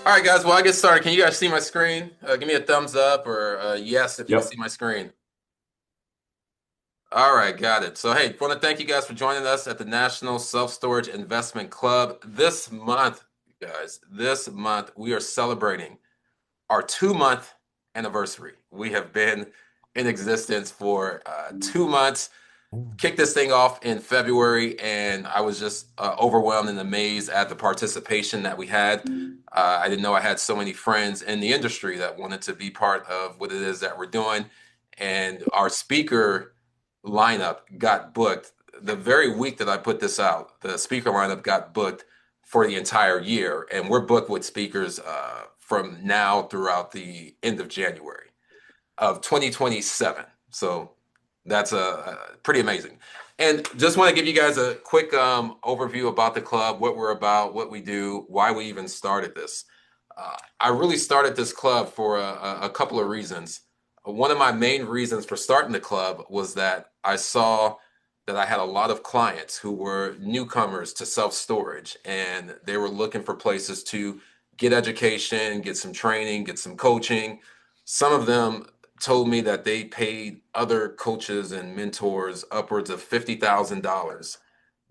All right, guys. Well, I get started. Can you guys see my screen? Give me a thumbs up or yes if you can see Yep. my screen. All right, got it. So, hey, want to thank you guys for joining us at the National Self-Storage Investment Club. This month, guys, this month we are celebrating our 2 month anniversary. We have been in existence for 2 months. Kicked this thing off in February, and I was just overwhelmed and amazed at the participation that we had. I didn't know I had so many friends in the industry that wanted to be part of what it is that we're doing. And our speaker lineup got booked the very week that I put this out. The speaker lineup got booked for the entire year, and we're booked with speakers from now throughout the end of January of 2027. So that's pretty amazing. And just want to give you guys a quick overview about the club, what we're about, what we do, why we even started this. I really started this club for a couple of reasons. One of my main reasons for starting the club was that I saw that I had a lot of clients who were newcomers to self-storage, and they were looking for places to get education, get some training, get some coaching. Some of them told me that they paid other coaches and mentors upwards of $50,000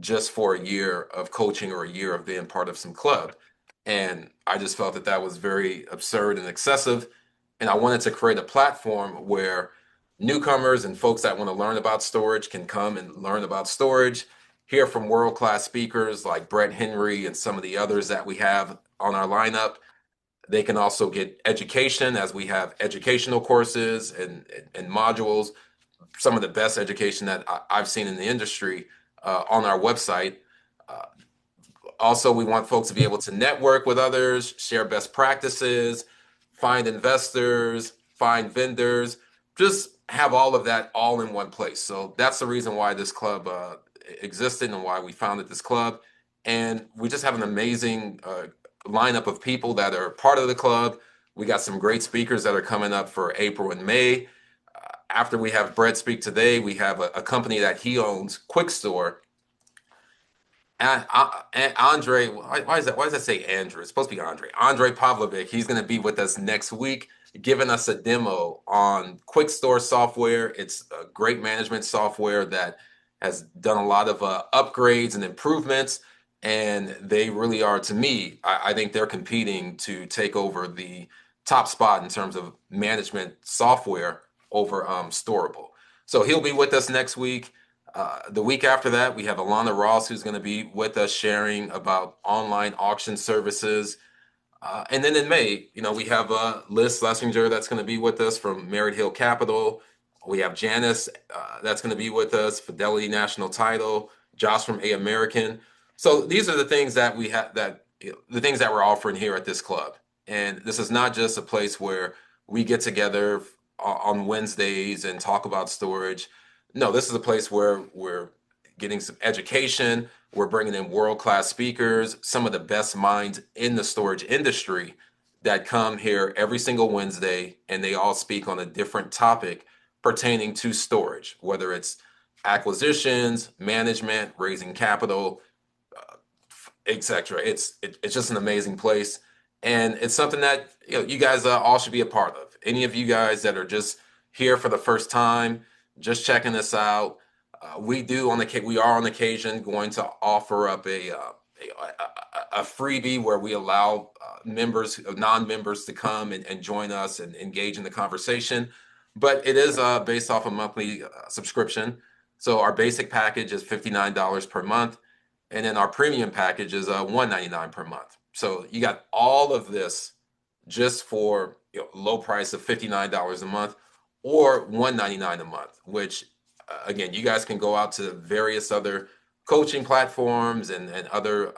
just for a year of coaching or a year of being part of some club. And I just felt that that was very absurd and excessive. And I wanted to create a platform where newcomers and folks that want to learn about storage can come and learn about storage, hear from world-class speakers like Brett Henry and some of the others that we have on our lineup. They can also get education as we have educational courses and modules, some of the best education that I've seen in the industry on our website. Uh, Also, we want folks to be able to network with others, share best practices, find investors, find vendors, just have all of that all in one place. So that's the reason why this club existed and why we founded this club. And we just have an amazing lineup of people that are part of the club. We got some great speakers that are coming up for April and May. After we have Brett speak today, we have a company that he owns, Quick Store, and Andre, why is that? Why does that say Andrew? It's supposed to be Andre. Andre Pavlovic. He's going to be with us next week, giving us a demo on Quick Store software. It's a great management software that has done a lot of upgrades and improvements, and they really are, to me, I think they're competing to take over the top spot in terms of management software over Storable. So he'll be with us next week. The week after that, we have Alana Ross, who's going to be with us sharing about online auction services. And then in May, we have Liz Schlesinger that's going to be with us from Merritt Hill Capital. We have Janice that's going to be with us, Fidelity National Title, Josh from A American. So these are the things that we have the things that we're offering here at this club. And this is not just a place where we get together on Wednesdays and talk about storage. No, this is a place where we're getting some education. We're bringing in world-class speakers, some of the best minds in the storage industry that come here every single Wednesday, and they all speak on a different topic pertaining to storage, whether it's acquisitions, management, raising capital, etc. It's just an amazing place, and it's something that you guys all should be a part of. Any of you guys that are just here for the first time, just checking this out, we are on occasion going to offer up a freebie where we allow non-members to come and join us and engage in the conversation. But it is based off a monthly subscription. So our basic package is $59 per month, and then our premium package is $199 per month. So you got all of this just for low price of $59 a month or $199 a month, which again, you guys can go out to various other coaching platforms and other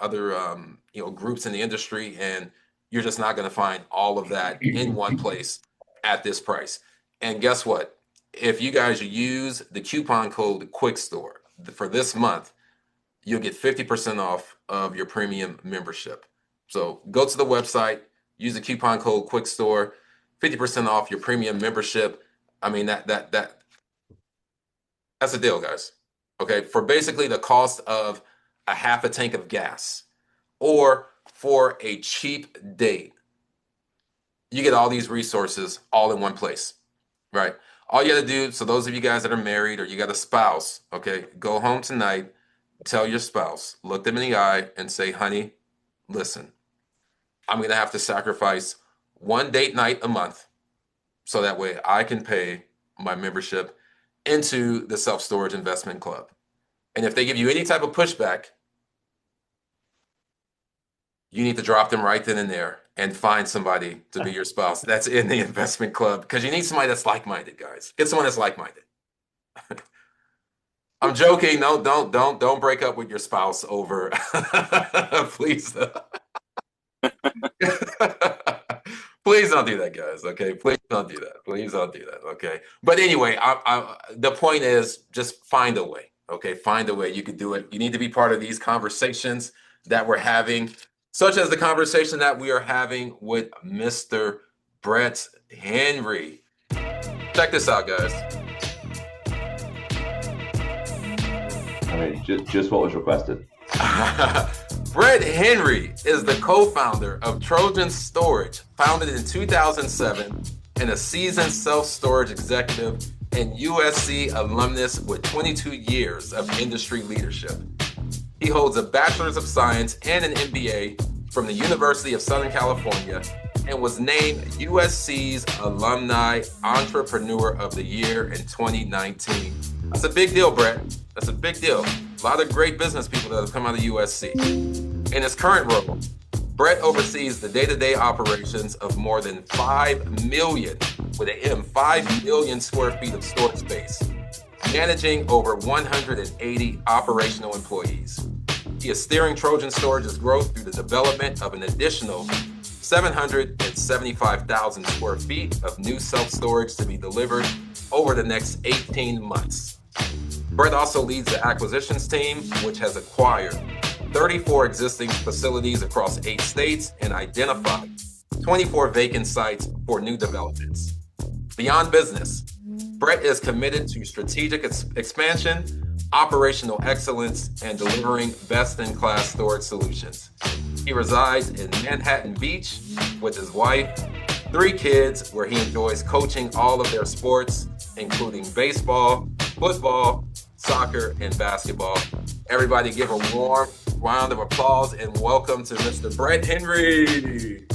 groups in the industry, and you're just not going to find all of that in one place at this price. And guess what? If you guys use the coupon code QUICKSTORE for this month, you'll get 50% off of your premium membership. So go to the website, use the coupon code QUICKSTORE, 50% off your premium membership. I mean that's a deal, guys. Okay, for basically the cost of a half a tank of gas, or for a cheap date. you get all these resources all in one place, right? All you got to do, so those of you guys that are married or you got a spouse, okay, go home tonight, tell your spouse, look them in the eye and say, honey, listen, I'm going to have to sacrifice one date night a month so that way I can pay my membership into the Self Storage Investment Club. And if they give you any type of pushback, you need to drop them right then and there and find somebody to be your spouse that's in the investment club, because you need somebody that's like-minded, guys. Get someone that's like-minded. I'm joking. No, don't break up with your spouse over, please. Please don't do that, guys. Okay, please don't do that. Please don't do that. Okay. But anyway, the point is just find a way. Okay, find a way. You could do it. You need to be part of these conversations that we're having, such as the conversation that we are having with Mr. Brett Henry. Check this out, guys. I mean, just what was requested. Brett Henry is the co-founder of Trojan Storage, founded in 2007, and a seasoned self-storage executive and USC alumnus with 22 years of industry leadership. He holds a Bachelor's of Science and an MBA from the University of Southern California and was named USC's Alumni Entrepreneur of the Year in 2019. That's a big deal, Brett. That's a big deal. A lot of great business people that have come out of USC. In his current role, Brett oversees the day-to-day operations of more than 5 million, with an M, 5 million square feet of storage space, managing over 180 operational employees. He is steering Trojan Storage's growth through the development of an additional 775,000 square feet of new self-storage to be delivered over the next 18 months. Brett also leads the acquisitions team, which has acquired 34 existing facilities across 8 states and identified 24 vacant sites for new developments. Beyond business, Brett is committed to strategic expansion, operational excellence, and delivering best-in-class storage solutions. He resides in Manhattan Beach with his wife, 3 kids, where he enjoys coaching all of their sports, including baseball, football, soccer, and basketball. Everybody give a warm round of applause and welcome to Mr. Brett Henry.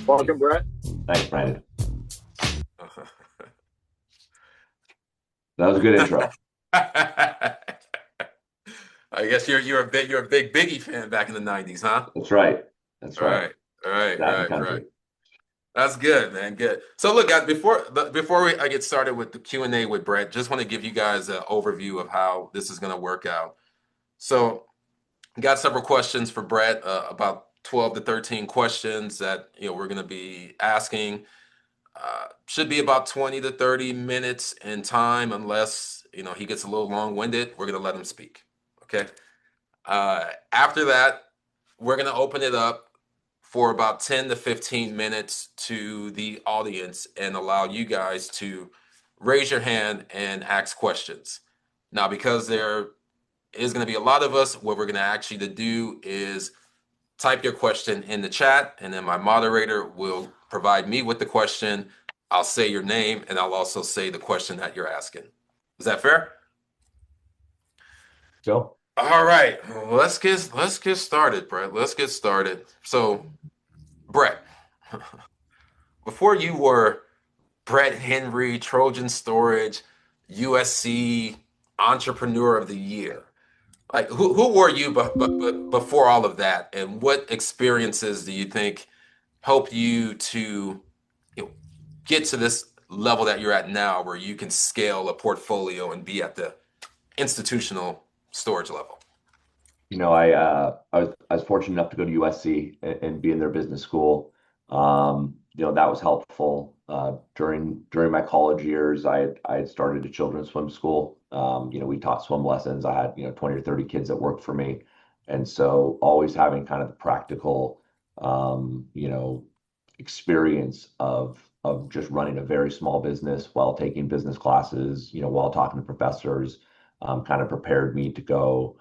Welcome, Brett. Thanks, Brandon. That was a good intro. I guess you're a big Biggie fan back in the 90s, huh? That's right. That's right. Right. That's good, man. Good. So look, guys, before I get started with the Q&A with Brett, just want to give you guys an overview of how this is going to work out. So got several questions for Brett, about 12 to 13 questions that we're going to be asking. Should be about 20 to 30 minutes in time, unless he gets a little long-winded. We're going to let him speak. Okay. After that, we're going to open it up for about 10 to 15 minutes to the audience and allow you guys to raise your hand and ask questions. Now, because there is going to be a lot of us, what we're going to ask you to do is type your question in the chat, and then my moderator will provide me with the question. I'll say your name, and I'll also say the question that you're asking. Is that fair? Go. All right, let's get started, Brett. Let's get started. So, Brett, before you were Brett Henry, Trojan Storage, USC Entrepreneur of the Year, like who were you before all of that, and what experiences do you think helped you to get to this level that you're at now, where you can scale a portfolio and be at the institutional storage level? I was fortunate enough to go to USC and be in their business school. That was helpful. During my college years, I had started a children's swim school. We taught swim lessons. I had 20 or 30 kids that worked for me, and so always having kind of the practical experience of just running a very small business while taking business classes, while talking to professors, kind of prepared me to go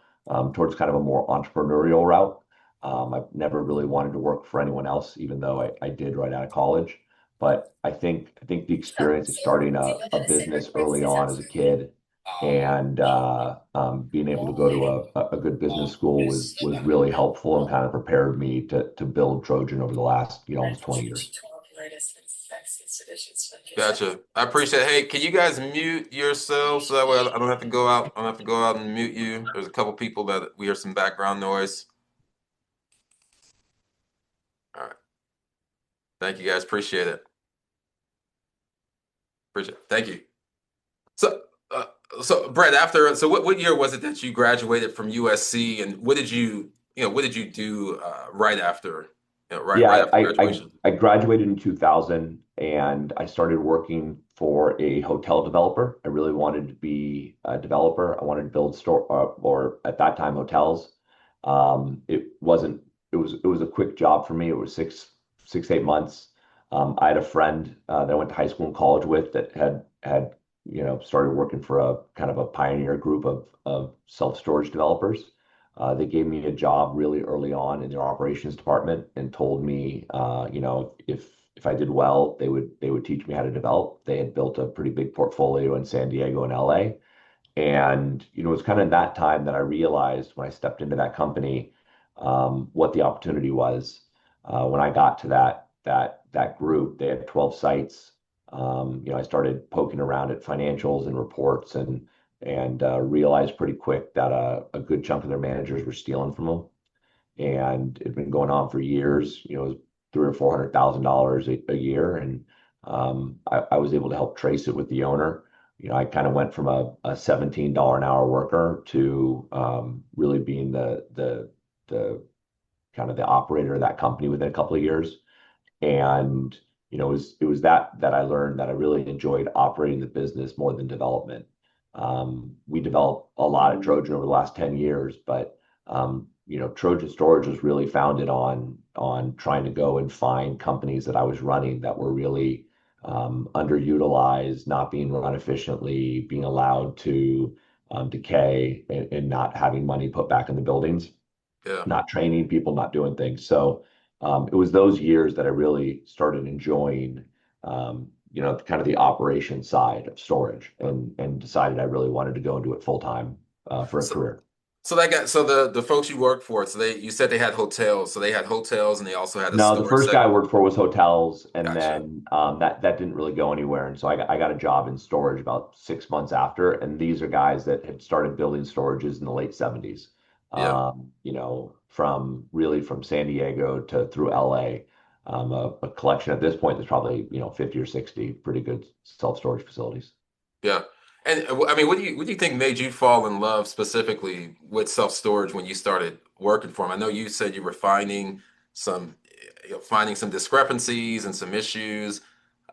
towards kind of a more entrepreneurial route. I've never really wanted to work for anyone else, even though I did right out of college. But I think the experience of starting a business early on as a kid and being able to go to a good business school was really helpful and kind of prepared me to build Trojan over the last, almost 20 years. Gotcha. I appreciate it. Hey, can you guys mute yourselves so that way I don't have to go out? I don't have to go out and mute you. There's a couple people that we hear some background noise. All right. Thank you guys. Appreciate it. Appreciate it. Thank you. So, uh, so Brett, what year was it that you graduated from USC, and what did you do right after, right Yeah, after graduation? I graduated in 2000 and I started working for a hotel developer. I really wanted to be a developer. I wanted to build store or at that time hotels. It wasn't it was a quick job for me. It was 8 months. I had a friend that I went to high school and college with that had started working for a kind of a pioneer group of self-storage developers. They gave me a job really early on in their operations department and told me, if I did well, they would teach me how to develop. They had built a pretty big portfolio in San Diego and LA. And it was kind of that time that I realized when I stepped into that company, what the opportunity was. When I got to that group, they had 12 sites. I started poking around at financials and reports and realized pretty quick that a good chunk of their managers were stealing from them, and it'd been going on for years. It was three or $400,000 a year, and I was able to help trace it with the owner. I kind of went from a $17 an hour worker to really being the kind of the operator of that company within a couple of years. And it was that I learned that I really enjoyed operating the business more than development. We developed a lot at Trojan over the last 10 years, but Trojan Storage was really founded on trying to go and find companies that I was running that were really underutilized, not being run efficiently, being allowed to decay, and not having money put back in the buildings, Yeah. not training people, not doing things. So it was those years that I really started enjoying, kind of the operation side of storage, and decided I really wanted to go and do it full time for a So, career. so the folks you worked for, you said they had hotels, so they had hotels and they also had a No, the storage first guy I segment. worked for was hotels, and Gotcha. then that didn't really go anywhere. And so I got a job in storage about 6 months after. And these are guys that had started building storages in the late 70s. Yeah. From San Diego to through LA. A collection at this point there's probably 50 or 60 pretty good self-storage facilities. Yeah. And I mean, what do you think made you fall in love specifically with self-storage when you started working for them? I know you said you were some, finding some discrepancies and some issues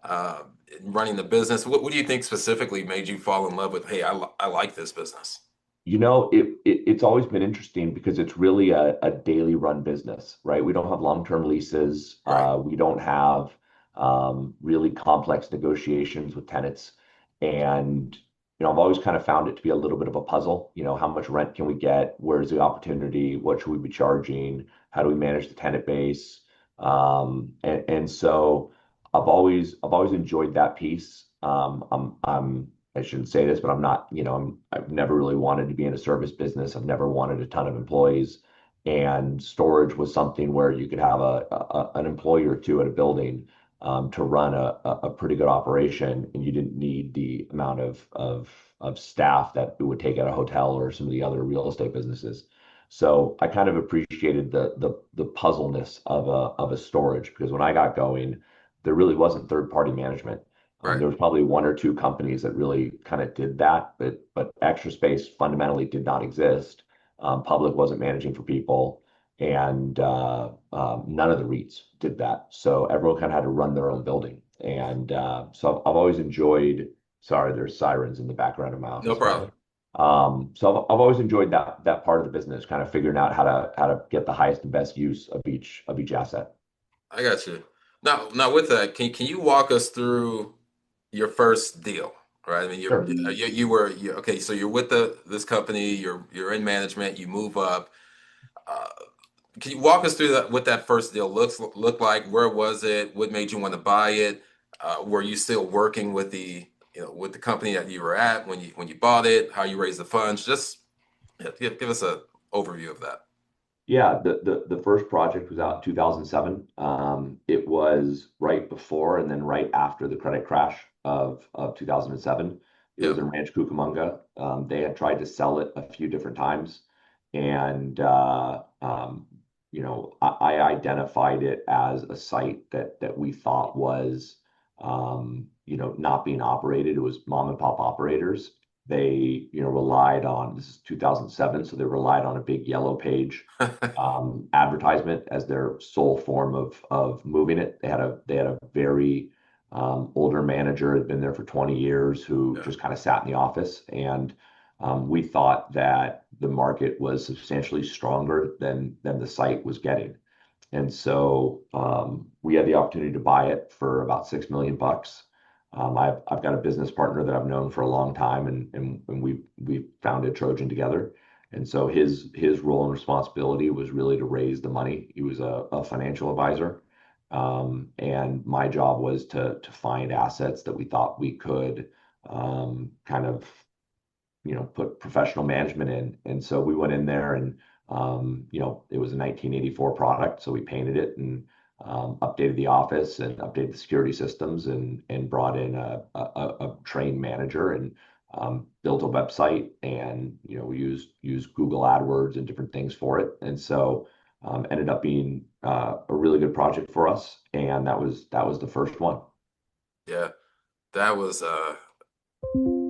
in running the business. What do you think specifically made you fall in love with, hey, I like this business? It's always been interesting because it's really a daily run business, right? We don't have long-term leases. Right. We don't have really complex negotiations with tenants. And, I've always kind of found it to be a little bit of a puzzle. How much rent can we get? Where's the opportunity? What should we be charging? How do we manage the tenant base? And so I've always enjoyed that piece. I shouldn't say this, but I'm not, I've never really wanted to be in a service business. I've never wanted a ton of employees. And storage was something where you could have an employee or two at a building to run a pretty good operation, and you didn't need the amount of staff that it would take at a hotel or some of the other real estate businesses. So I kind of appreciated the puzzleness of a storage, because when I got going, there really wasn't third party management. Right. There was probably one or two companies that really kind of did that, but Extra Space fundamentally did not exist. Public wasn't managing for people, and none of the REITs did that. So everyone kind of had to run their own building. And so I've always enjoyed. Sorry, there's sirens in the background of my No office, by the way. problem. So I've always enjoyed that part of the business, kind of figuring out how to get the highest and best use of each asset. I got you. Now with that, can you walk us through your first deal, right? I mean, Sure. okay. So you're with this company. You're in management. You move up. Uh, can you walk us through that? What that first deal look like? Where was it? What made you want to buy it? Were you still working with with the company that you were at when you bought it? How you raised the funds? Just give us an overview of that. Yeah, the first project was out in 2007. It was right before and then right after the credit crash of 2007. It was Yep. in Ranch Cucamonga. They had tried to sell it a few different times, and I identified it as a site that we thought was not being operated. It was mom and pop operators. They relied on, this is 2007, so they relied on a big yellow page advertisement as their sole form of moving it. They had a very older manager, had been there for 20 years, who Yeah. just kind of sat in the office. And we thought that the market was substantially stronger than the site was getting. And so we had the opportunity to buy it for about 6 million bucks. I've got a business partner that I've known for a long time, and we founded Trojan together. And so his role and responsibility was really to raise the money. He was a financial advisor, and my job was to find assets that we thought we could kind of put professional management in. And so we went in there and, it was a 1984 product. So we painted it and updated the office and updated the security systems and brought in a trained manager and built a website. And, we used Google AdWords and different things for it. And so ended up being a really good project for us. And that was the first one. Yeah. That was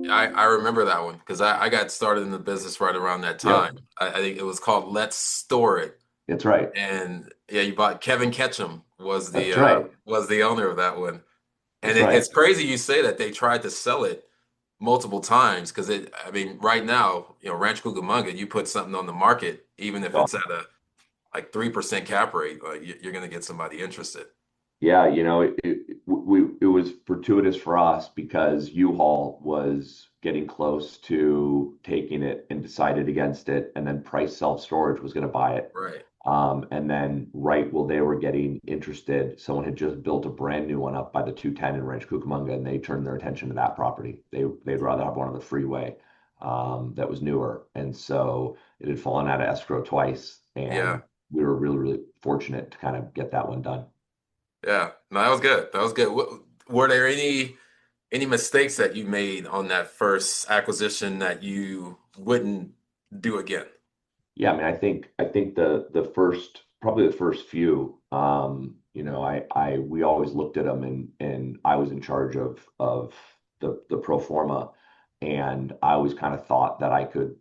I remember that one because I got started in the business right around that Yep, time. I think it was called Let's Store It. that's right. And yeah, you bought Kevin Ketchum That's right. was the owner of that one. And That's right. it's crazy you say that they tried to sell it multiple times because I mean, right now, Ranch Cucamonga, you put something on the market, even if Well, it's at a like 3% cap rate, you're going to get somebody interested. yeah, it was fortuitous for us because U-Haul was getting close to taking it and decided against it, and then Price Self Storage was going to buy it. Right. And then right while they were getting interested, someone had just built a brand new one up by the 210 in Ranch Cucamonga, and they turned their attention to that property. They'd rather have one on the freeway that was newer, and so it had fallen out of escrow twice, Yeah. and we were really, really fortunate to kind of get that one done. Yeah. No, that was good. That was good. Were there any mistakes that you made on that first acquisition that you wouldn't do again? Yeah, I mean, I think the first probably the first few, I we always looked at them, and I was in charge of the pro forma, and I always kind of thought that I could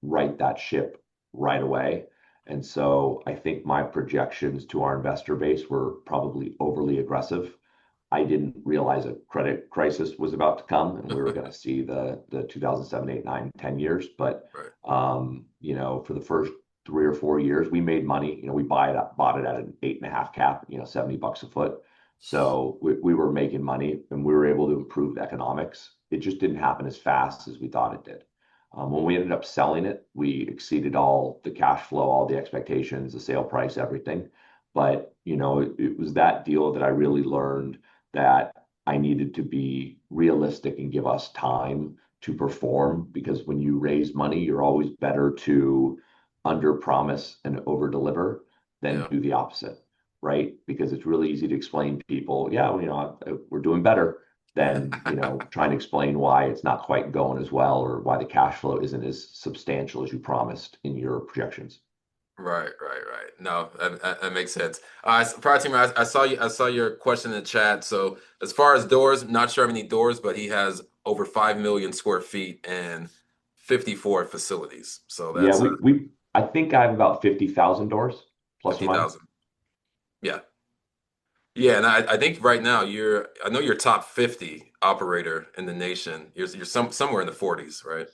right that ship right away. And so I think my projections to our investor base were probably overly aggressive. I didn't realize a credit crisis was about to come, and we were going to see the 2007, 8, 9, 10 years. But Right. for the first 3 or 4 years, we made money. We bought it at an 8.5 cap, $70 a foot. So we were making money, and we were able to improve the economics. It just didn't happen as fast as we thought it did. When we ended up selling it, we exceeded all the cash flow, all the expectations, the sale price, everything. But it was that deal that I really learned that I needed to be realistic and give us time to perform, because when you raise money, you're always better to under promise and over deliver than Yeah. do the opposite, right? Because it's really easy to explain to people, yeah, well, we're doing better than trying to explain why it's not quite going as well, or why the cash flow isn't as substantial as you promised in your projections. Right, right, right. No, that makes sense. Prior to me, I saw your question in the chat. So as far as doors, not sure of any doors, but he has over 5 million square feet and 54 facilities. So Yeah, that's we I think I have about 50,000 doors, plus or minus. 50,000. Yeah. Yeah, and I think right now I know you're top 50 operator in the nation. You're somewhere in the 40s, right?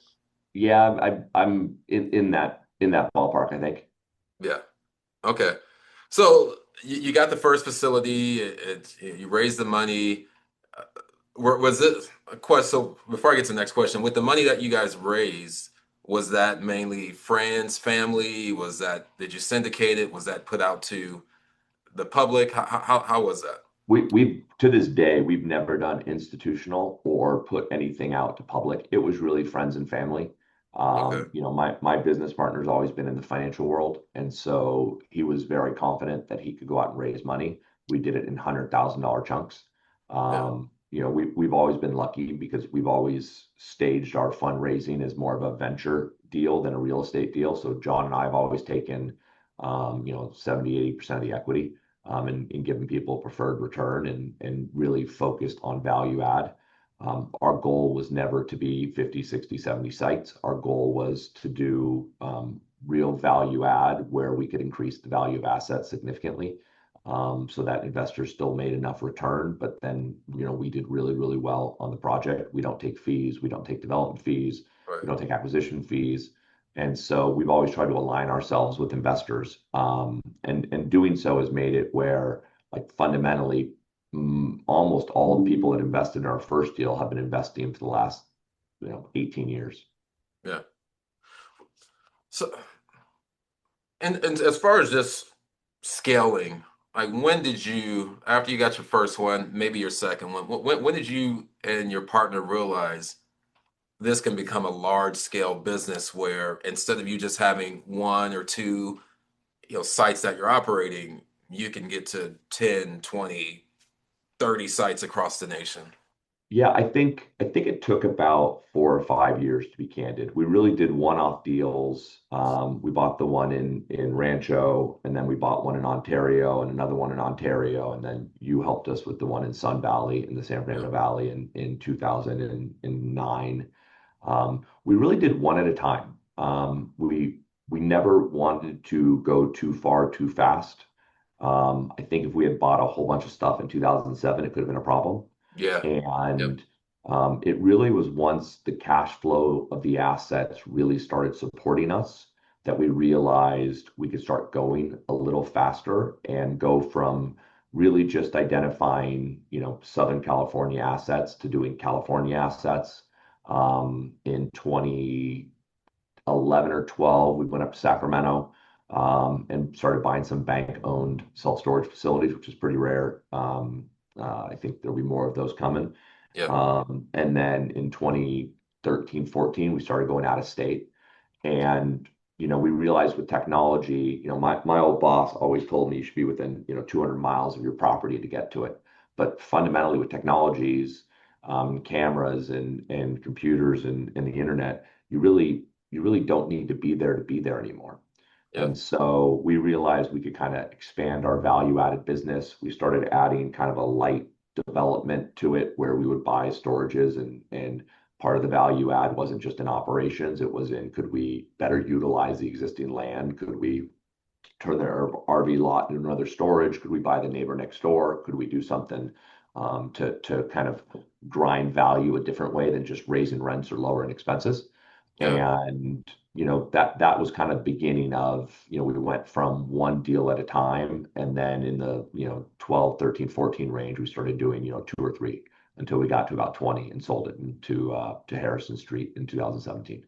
Yeah, I'm in that ballpark, I think. Yeah. Okay. So you got the first facility, you raised the money. Uh, was it a question? So before I get to the next question, with the money that you guys raised, was that mainly friends, family? Did you syndicate it? Was that put out to the public? How was that? we to this day, we've never done institutional or put anything out to public. It was really friends and family. Okay. My business partner's always been in the financial world, and so he was very confident that he could go out and raise money. We did it in $100,000 chunks. Yeah. We've always been lucky because we've always staged our fundraising as more of a venture deal than a real estate deal. So John and I have always taken 70, 80% of the equity, and giving people a preferred return, and really focused on value add. Our goal was never to be 50, 60, 70 sites. Our goal was to do real value add where we could increase the value of assets significantly, so that investors still made enough return. But then, we did really, really well on the project. We don't take fees. We don't take development fees. Right. We don't take acquisition fees. And so we've always tried to align ourselves with investors. And doing so has made it where, like, fundamentally, almost all the people that invested in our first deal have been investing for the last, 18 years. Yeah. So, and as far as just scaling, like when did you, after you got your first one, maybe your second one, when did you and your partner realize this can become a large scale business where instead of you just having one or two, sites that you're operating, you can get to 10, 20, 30 sites across the nation? Yeah, I think it took about 4 or 5 years, to be candid. We really did one-off deals. We bought the one in Rancho, and then we bought one in Ontario and another one in Ontario, and then you helped us with the one in Sun Valley in the San Yeah. Fernando Valley in 2009. We really did one at a time. We never wanted to go too far too fast. I think if we had bought a whole bunch of stuff in 2007, it could have been a problem. Yeah. Yep. And it really was once the cash flow of the assets really started supporting us that we realized we could start going a little faster and go from really just identifying, Southern California assets to doing California assets. In 2011 or 12, we went up to Sacramento, and started buying some bank-owned self-storage facilities, which is pretty rare. I think there'll be more of those coming. Yep. And then in 2013, 14, we started going out of state. And, we realized with technology, my old boss always told me you should be within, 200 miles of your property to get to it. But fundamentally, with technologies, cameras and computers and the internet, you really don't need to be there anymore. Yep. And so we realized we could kind of expand our value-added business. We started adding kind of a light development to it where we would buy storages, and part of the value add wasn't just in operations, it was in, could we better utilize the existing land? Could we turn their RV lot into another storage? Could we buy the neighbor next door? Could we do something to kind of grind value a different way than just raising rents or lowering expenses? Yeah. And that was kind of beginning of, we went from one deal at a time, and then in the 12, 13, 14 range, we started doing two or three until we got to about 20 and sold it to Harrison Street in 2017.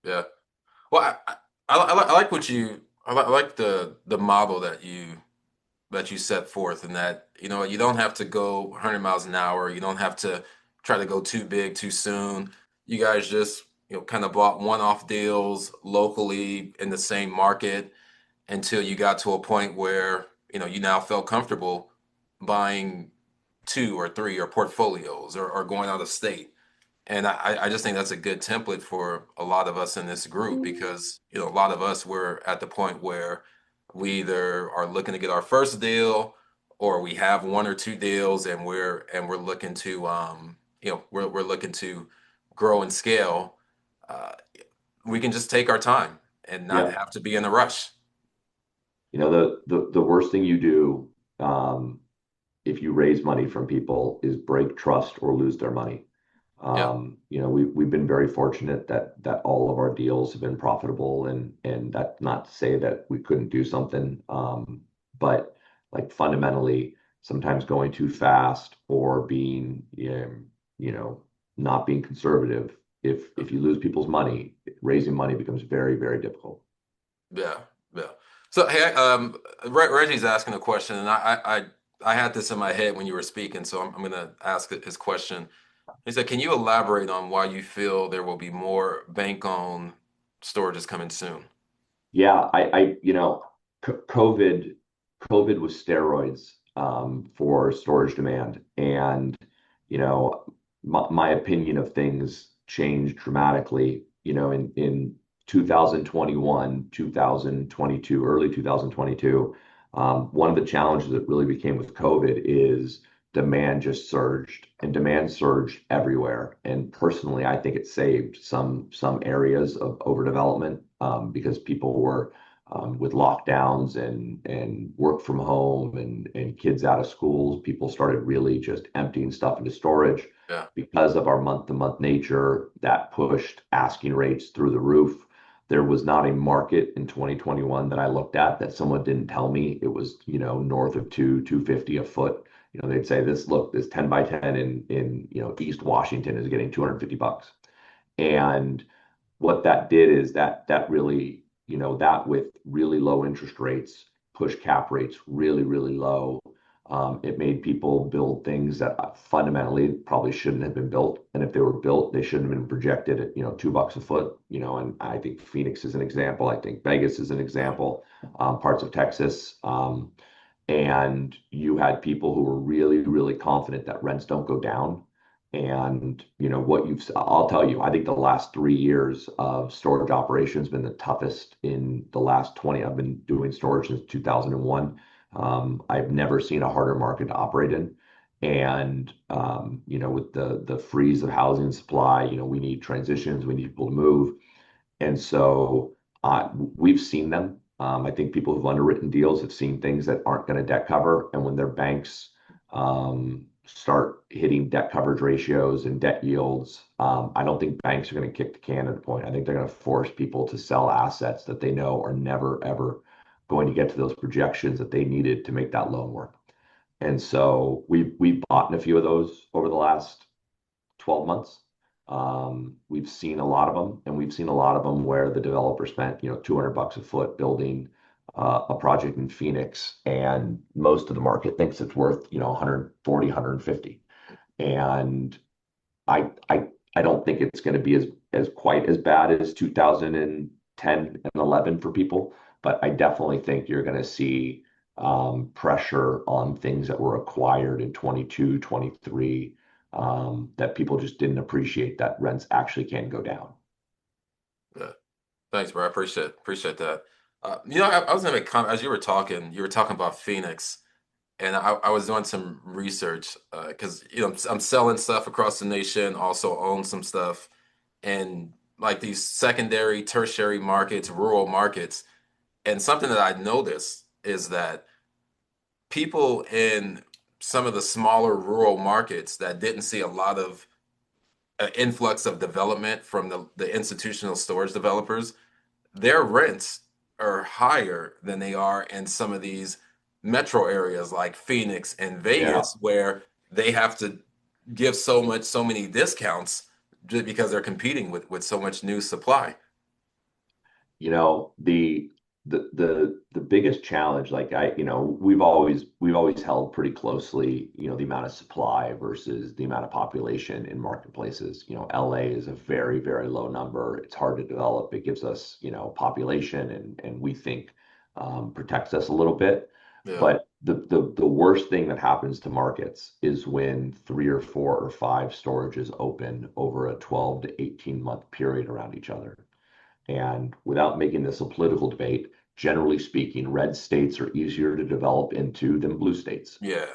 Yeah. Well, I like what I like the model that you set forth, and that you don't have to go 100 miles an hour. You don't have to try to go too big too soon. You guys just kind of bought one-off deals locally in the same market until you got to a point where you now felt comfortable buying two or three or portfolios, or going out of state. And I just think that's a good template for a lot of us in this group, because a lot of us, we're at the point where we either are looking to get our first deal, or we have one or two deals, and we're looking to we're looking to grow and scale. uh, we can just take our time and not Yeah. have to be in a rush. The worst thing you do, if you raise money from people, is break trust or lose their money. Yeah. We've been very fortunate that all of our deals have been profitable, and that's not to say that we couldn't do something. But, like, fundamentally, sometimes going too fast or being, not being conservative, if you lose people's money, raising money becomes very, very difficult. Yeah. Yeah. So, hey, Reggie's asking a question, and I had this in my head when you were speaking, so I'm going to ask his question. He said, "Can you elaborate on why you feel there will be more bank-owned storages coming soon?" Yeah, COVID, COVID was steroids for storage demand, and my opinion of things changed dramatically. In 2021, 2022, early 2022, one of the challenges that really became with COVID is demand just surged, and demand surged everywhere. And personally, I think it saved some areas of overdevelopment because people were with lockdowns and work from home and kids out of schools, people started really just emptying stuff into storage. Yeah. Because of our month-to-month nature, that pushed asking rates through the roof. There was not a market in 2021 that I looked at that someone didn't tell me it was, north of 250 a foot. They'd say this 10 by 10 in East Washington is getting $250. And what that did is that really, that with really low interest rates, pushed cap rates really, really low. It made people build things that fundamentally probably shouldn't have been built. And if they were built, they shouldn't have been projected at, $2 a foot, and I think Phoenix is an example. I think Vegas is an example, parts of Texas. And you had people who were really, really confident that rents don't go down. And I'll tell you, I think the last 3 years of storage operations been the toughest in the last 20. I've been doing storage since 2001. I've never seen a harder market to operate in. And with the freeze of housing supply, we need transitions, we need people to move. And so we've seen them. I think people who've underwritten deals have seen things that aren't going to debt cover. And when their banks start hitting debt coverage ratios and debt yields, I don't think banks are going to kick the can at the point. I think they're going to force people to sell assets that they know are never, ever going to get to those projections that they needed to make that loan work. And so we've bought in a few of those over the last 12 months. We've seen a lot of them, and we've seen a lot of them where the developer spent, $200 a foot building a project in Phoenix, and most of the market thinks it's worth, 140, 150. And I don't think it's going to be as quite as bad as 2010 and 11 for people, but I definitely think you're going to see pressure on things that were acquired in 22, 23, that people just didn't appreciate that rents actually can go down. Yeah. Thanks, bro. I appreciate that. I was gonna make comment as you were talking about Phoenix, and I was doing some research because I'm selling stuff across the nation, also own some stuff, and like these secondary, tertiary markets, rural markets, and something that I noticed is that people in some of the smaller rural markets that didn't see a lot of influx of development from the institutional storage developers, their rents are higher than they are in some of these metro areas like Phoenix and Yeah. Vegas, where they have to give so many discounts just because they're competing with so much new supply. you know the the biggest challenge, like we've always held pretty closely, the amount of supply versus the amount of population in marketplaces. LA is a very, very low number. It's hard to develop. It gives us, population, and we think protects us a little bit. Yeah. But the worst thing that happens to markets is when 3 or 4 or 5 storages open over a 12 to 18 month period around each other. And without making this a political debate, generally speaking, red states are easier to develop into than blue states. Yeah.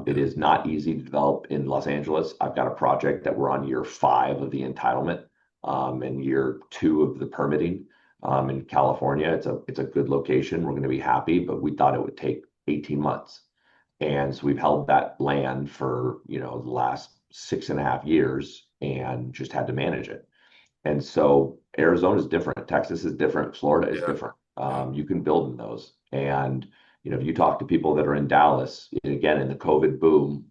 It is not easy to develop in Los Angeles. I've got a project that we're on year 5 of the entitlement, and year 2 of the permitting. In California, it's a good location. We're going to be happy, but we thought it would take 18 months. And so we've held that land for, the last 6.5 years and just had to manage it. And so Arizona is different. Texas is different. Florida is Yeah. different. Yeah. You can build in those. And, if you talk to people that are in Dallas, again, in the COVID boom,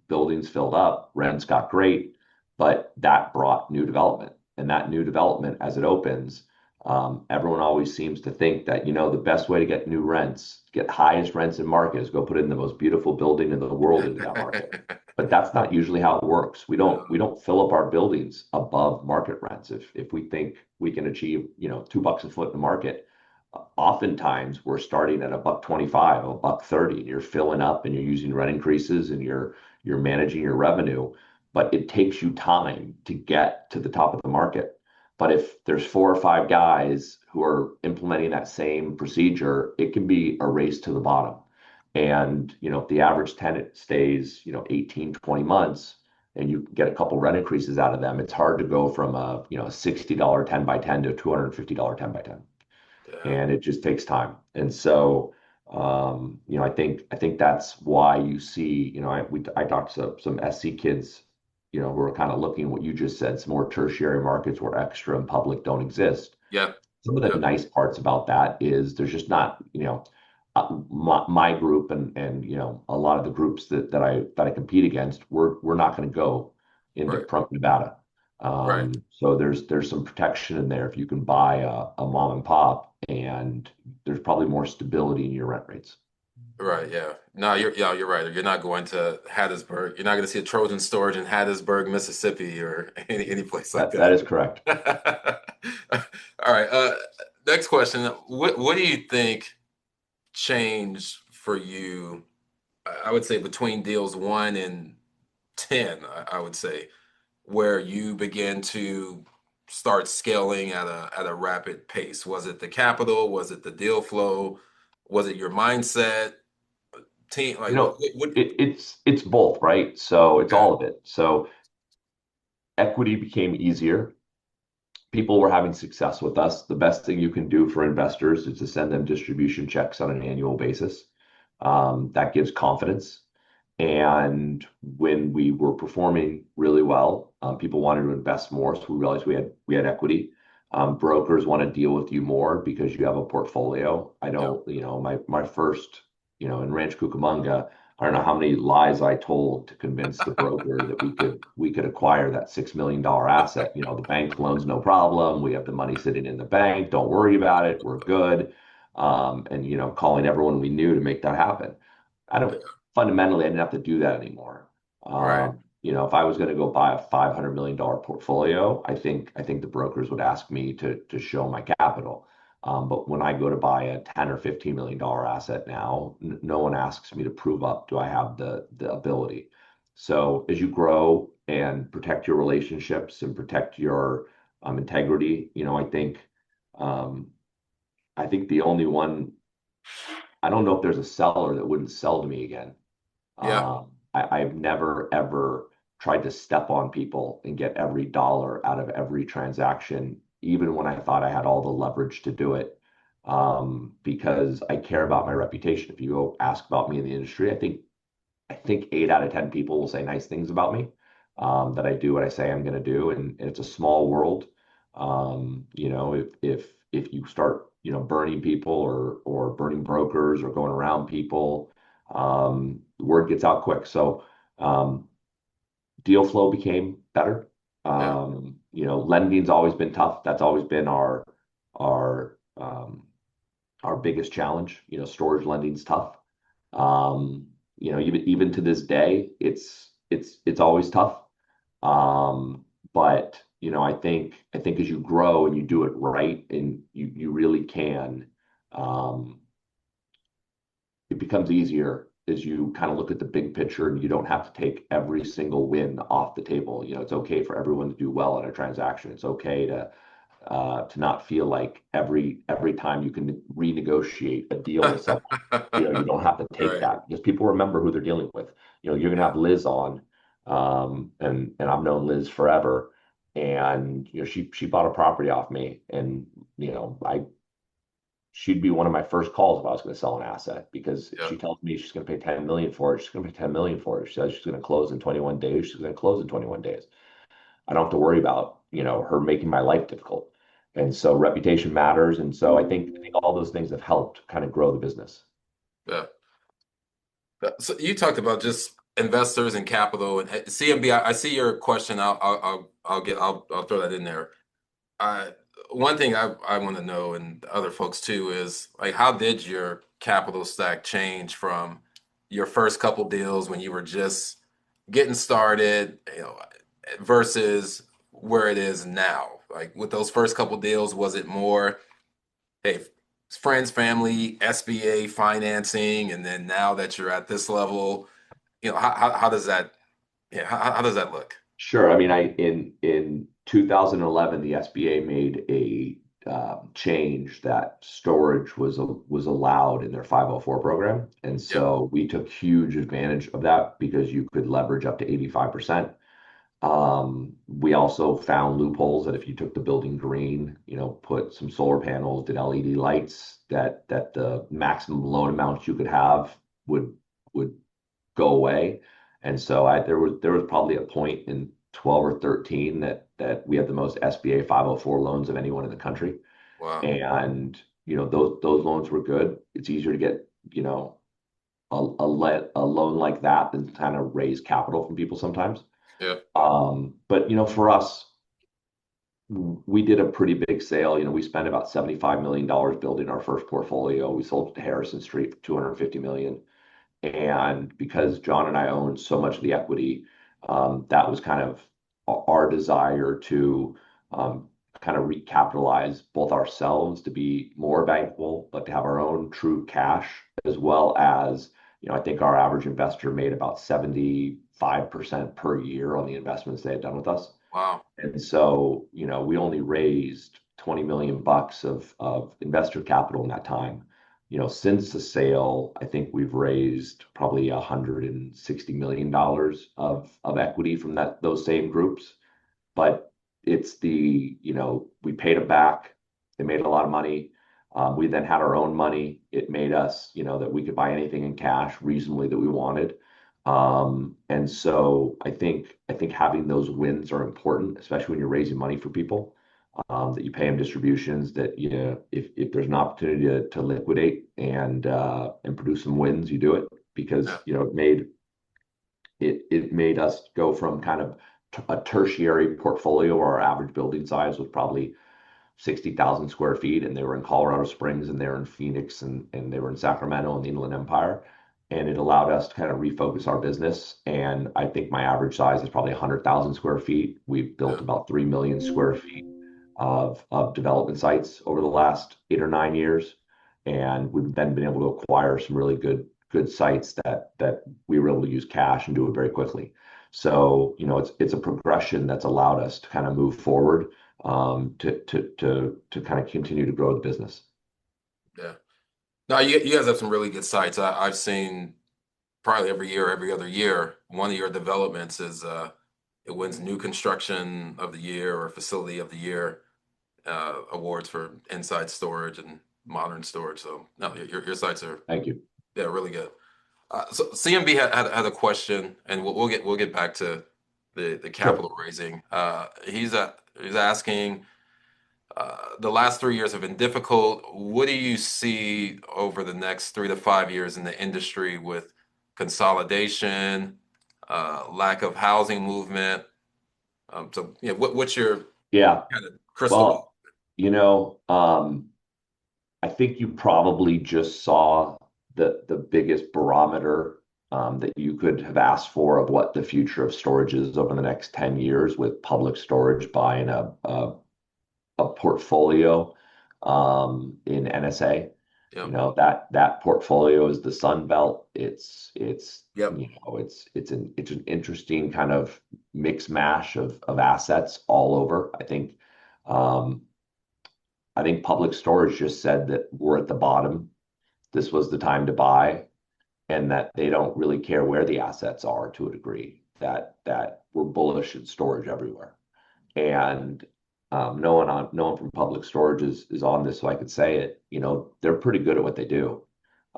buildings filled up, rents got great, but that brought new development. And that new development, as it opens, Everyone always seems to think that, the best way to get new rents, get highest rents in market is go put in the most beautiful building in the world into that market. But that's not usually how it works. We don't No, we don't fill up our buildings above market rents. If we think we can achieve, $2 a foot in the market, oftentimes we're starting at a buck 25, a buck 30, and you're filling up and you're using rent increases and you're managing your revenue. But it takes you time to get to the top of the market. But if there's four or five guys who are implementing that same procedure, it can be a race to the bottom. And, if the average tenant stays, 18, 20 months, and you get a couple rent increases out of them, it's hard to go from a $60 10 by 10 to a $250 10 by 10. yeah, And it just takes time. And so, I think that's why you see, I talked to some SC kids, who are kind of looking at what you just said, some more tertiary markets where extra and public don't exist. yeah, Some of the yeah, nice parts about that is there's just not, my group and a lot of the groups that I compete against, we're not going to go into right, Pahrump, Nevada. right. So there's some protection in there if you can buy a mom and pop, and there's probably more stability in your rent rates. Right, yeah. No, you're right. You're not going to Hattiesburg. You're not going to see a Trojan Storage in Hattiesburg, Mississippi, or any place like That is correct. that. All right. Next question. What do you think changed for you? I would say between deals 1 and 10, I would say, where you began to start scaling at a rapid pace. Was it the capital? Was it the deal flow? Was it your mindset? Team, You like know, what it's both, right? So it's okay, all of it. So equity became easier. People were having success with us. The best thing you can do for investors is to send them distribution checks on an annual basis. That gives confidence. And when we were performing really well, people wanted to invest more. So we realized we had equity. Brokers want to deal with you more because you have a portfolio. I yeah. don't, my first, in Ranch Cucamonga, I don't know how many lies I told to convince the broker that we could acquire that $6 million asset. The bank loan's no problem. We have the money sitting in the bank. Don't worry about it. We're good. And calling everyone we knew to make that happen. I don't fundamentally I didn't have to do that anymore. Right. If I was going to go buy a $500 million portfolio, I think the brokers would ask me to show my capital. But when I go to buy a 10 or $15 million asset now, no one asks me to prove up, do I have the ability? So as you grow and protect your relationships and protect your integrity, um, I think the only one, I don't know if there's a seller that wouldn't sell to me again. Yeah. I've never ever tried to step on people and get every dollar out of every transaction, even when I thought I had all the leverage to do it, because I care about my reputation. If you go ask about me in the industry, I think 8 out of 10 people will say nice things about me, that I do what I say I'm going to do, and it's a small world. If you start burning people or burning brokers or going around people, the word gets out quick. So deal flow became better. Yeah. Lending's always been tough. That's always been our biggest challenge. Storage lending's tough. Even to this day, it's always tough. But I think as you grow and you do it right, and you really can, um, it becomes easier as you kind of look at the big picture, and you don't have to take every single win off the table. It's okay for everyone to do well in a transaction. It's okay to not feel like every time you can renegotiate a deal with someone, you don't have to take Right. that, because people remember who they're dealing with. You're gonna Yeah. have Liz on, and I've known Liz forever, and she bought a property off me, and I she'd be one of my first calls if I was going to sell an asset, because if Yeah. she tells me she's going to pay 10 million for it, she's going to pay 10 million for it. If she says she's going to close in 21 days, she's going to close in 21 days. I don't have to worry about, her making my life difficult. And so reputation matters. And so I think all those things have helped kind of grow the business. Yeah. So you talked about just investors and capital and CMB. I see your question. I'll throw that in there. one thing I want to know, and other folks too, is like how did your capital stack change from your first couple deals when you were just getting started, versus where it is now? Like with those first couple deals, was it more, hey, friends, family, SBA financing, and then now that you're at this level, how does that, yeah, how does that look? Sure. I mean, in 2011, the SBA made a change that storage was allowed in their 504 program, and Yep. so we took huge advantage of that because you could leverage up to 85%. We also found loopholes that if you took the building green, put some solar panels, did LED lights, that the maximum loan amount you could have would go away. And so there was probably a point in 12 or 13 that we had the most SBA 504 loans of anyone in the country. Wow. And those loans were good. It's easier to get, a loan like that than kind of raise capital from people sometimes. Yeah. But for us, we did a pretty big sale. We spent about $75 million building our first portfolio. We sold it to Harrison Street for $250 million. And because John and I owned so much of the equity, that was kind of our desire to kind of recapitalize both ourselves to be more bankable, but to have our own true cash, as well as, I think our average investor made about 75% per year on the investments they had done with us. Wow. And so, we only raised 20 million bucks of investor capital in that time. Since the sale, I think we've raised probably $160 million of equity from those same groups. But it's we paid them back. They made a lot of money. We then had our own money. It made us, that we could buy anything in cash reasonably that we wanted. And so I think having those wins are important, especially when you're raising money for people, that you pay them distributions, that if there's an opportunity to liquidate and produce some wins, you do it because Yeah. it made us go from kind of a tertiary portfolio where our average building size was probably 60,000 square feet, and they were in Colorado Springs, and they were in Phoenix, and they were in Sacramento and the Inland Empire. And it allowed us to kind of refocus our business. And I think my average size is probably 100,000 square feet. We've built Yeah. about 3 million square feet of development sites over the last 8 or 9 years. And we've then been able to acquire some really good sites that we were able to use cash and do it very quickly. So, it's a progression that's allowed us to kind of move forward, to kind of continue to grow the business. Yeah. No, you guys have some really good sites. I've seen probably every year, every other year, one of your developments is it wins new construction of the year or facility of the year awards for inside storage and modern storage. So no, your sites are, Thank you. yeah, really good. So CMB had a question, and we'll get back to the Sure. capital raising. He's asking, the last 3 years have been difficult. What do you see over the next 3 to 5 years in the industry with consolidation, lack of housing movement? So yeah, what's your Yeah. kind of crystal ball? Well, I think you probably just saw the biggest barometer that you could have asked for of what the future of storage is over the next 10 years, with Public Storage buying a portfolio in NSA. Yep. That portfolio is the Sun Belt. It's Yep. it's an interesting kind of mix mash of assets all over. I think Public Storage just said that we're at the bottom. This was the time to buy, and that they don't really care where the assets are, to a degree. That we're bullish in storage everywhere. And no one from Public Storage is on this, so I could say it. They're pretty good at what they do.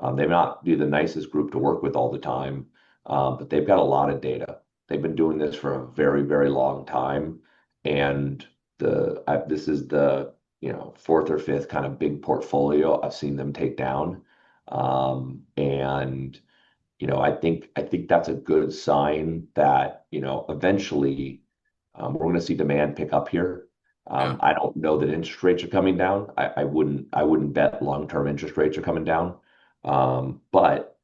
They may not be the nicest group to work with all the time, but they've got a lot of data. They've been doing this for a very, very long time, and this is the fourth or fifth kind of big portfolio I've seen them take down. And I think that's a good sign that eventually we're going to see demand pick up here. Yeah. I don't know that interest rates are coming down. I wouldn't bet long-term interest rates are coming down. But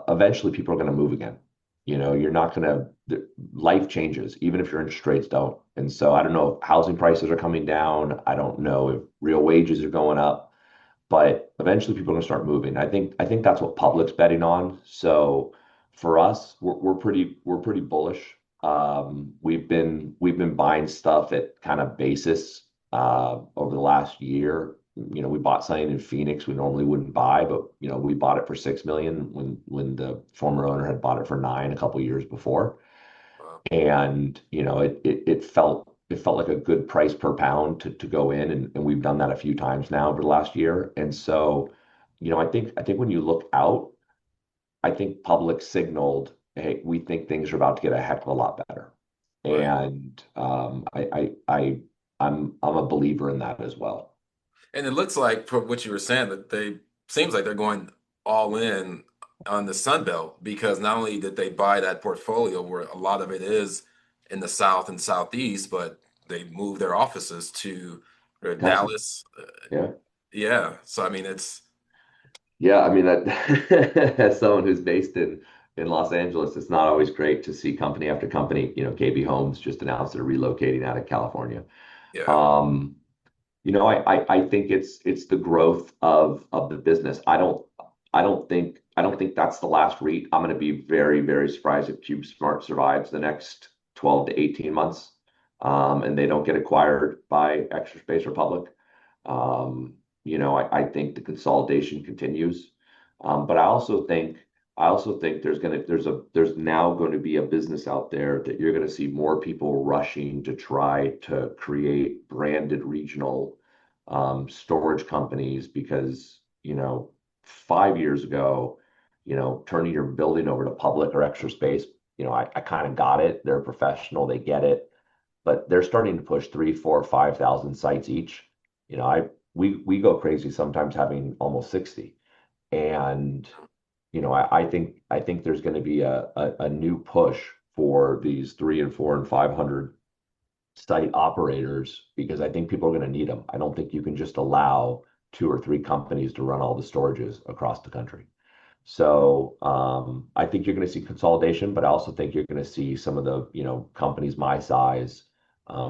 eventually people are going to move again. You're not going to, life changes, even if your interest rates don't. And so I don't know if housing prices are coming down. I don't know if real wages are going up, but eventually people are going to start moving. I think that's what public's betting on. So for us, we're pretty bullish. We've been buying stuff at kind of basis over the last year. We bought something in Phoenix we normally wouldn't buy, but we bought it for 6 million when the former owner had bought it for 9 a couple years before. Wow. And it felt like a good price per pound to go in, and we've done that a few times now over the last year. And so, I think when you look out, I think public signaled, hey, we think things are about to get a heck of a lot better. Right. And I'm a believer in that as well. And it looks like from what you were saying that they seems like they're going all in on the Sun Belt because not only did they buy that portfolio where a lot of it is in the South and Southeast, but they moved their offices to Texas. Dallas. Yeah. Yeah. So I mean, it's Yeah, I mean that as someone who's based in Los Angeles, it's not always great to see company after company. KB Homes just announced they're relocating out of California. yeah, Um, I think it's the growth of the business. I don't think that's the last REIT. I'm going to be very, very surprised if CubeSmart survives the next 12 to 18 months, and they don't get acquired by Extra Space Republic. I think the consolidation continues. But I also think there's now going to be a business out there that you're going to see more people rushing to try to create branded regional storage companies because 5 years ago, turning your building over to public or Extra Space, I kind of got it. They're professional, they get it, but they're starting to push 3, 4, 5,000 sites each. We go crazy sometimes having almost 60. And I think there's going to be a new push for these 3 and 4 and 500 site operators because I think people are going to need them. I don't think you can just allow 2 or 3 companies to run all the storages across the country. So I think you're going to see consolidation, but I also think you're going to see some of the companies my size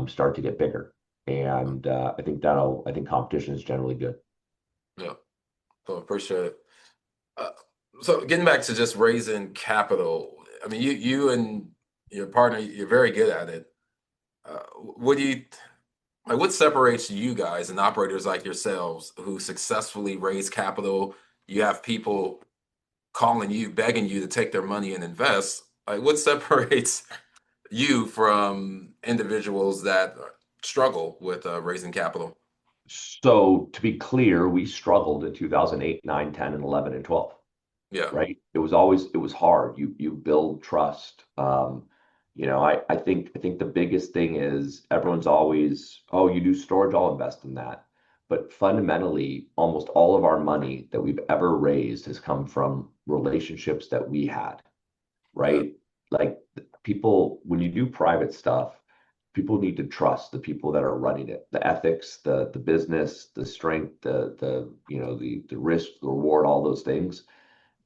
start to get bigger. And I think competition is generally good. yeah. So appreciate it. Uh, so getting back to just raising capital, I mean, you and your partner, you're very good at it. What do you like? What separates you guys and operators like yourselves who successfully raise capital? You have people calling you, begging you to take their money and invest. Like, what separates you from individuals that struggle with raising capital? So to be clear, we struggled in 2008, 9, 10, and 11 and 12. Yeah, Right? It was hard. You build trust. I think the biggest thing is everyone's always, oh, you do storage, I'll invest in that. But fundamentally, almost all of our money that we've ever raised has come from relationships that we had, yeah, right? Like people, when you do private stuff, people need to trust the people that are running it, the ethics, the business, the strength, the risk, the reward, all those things.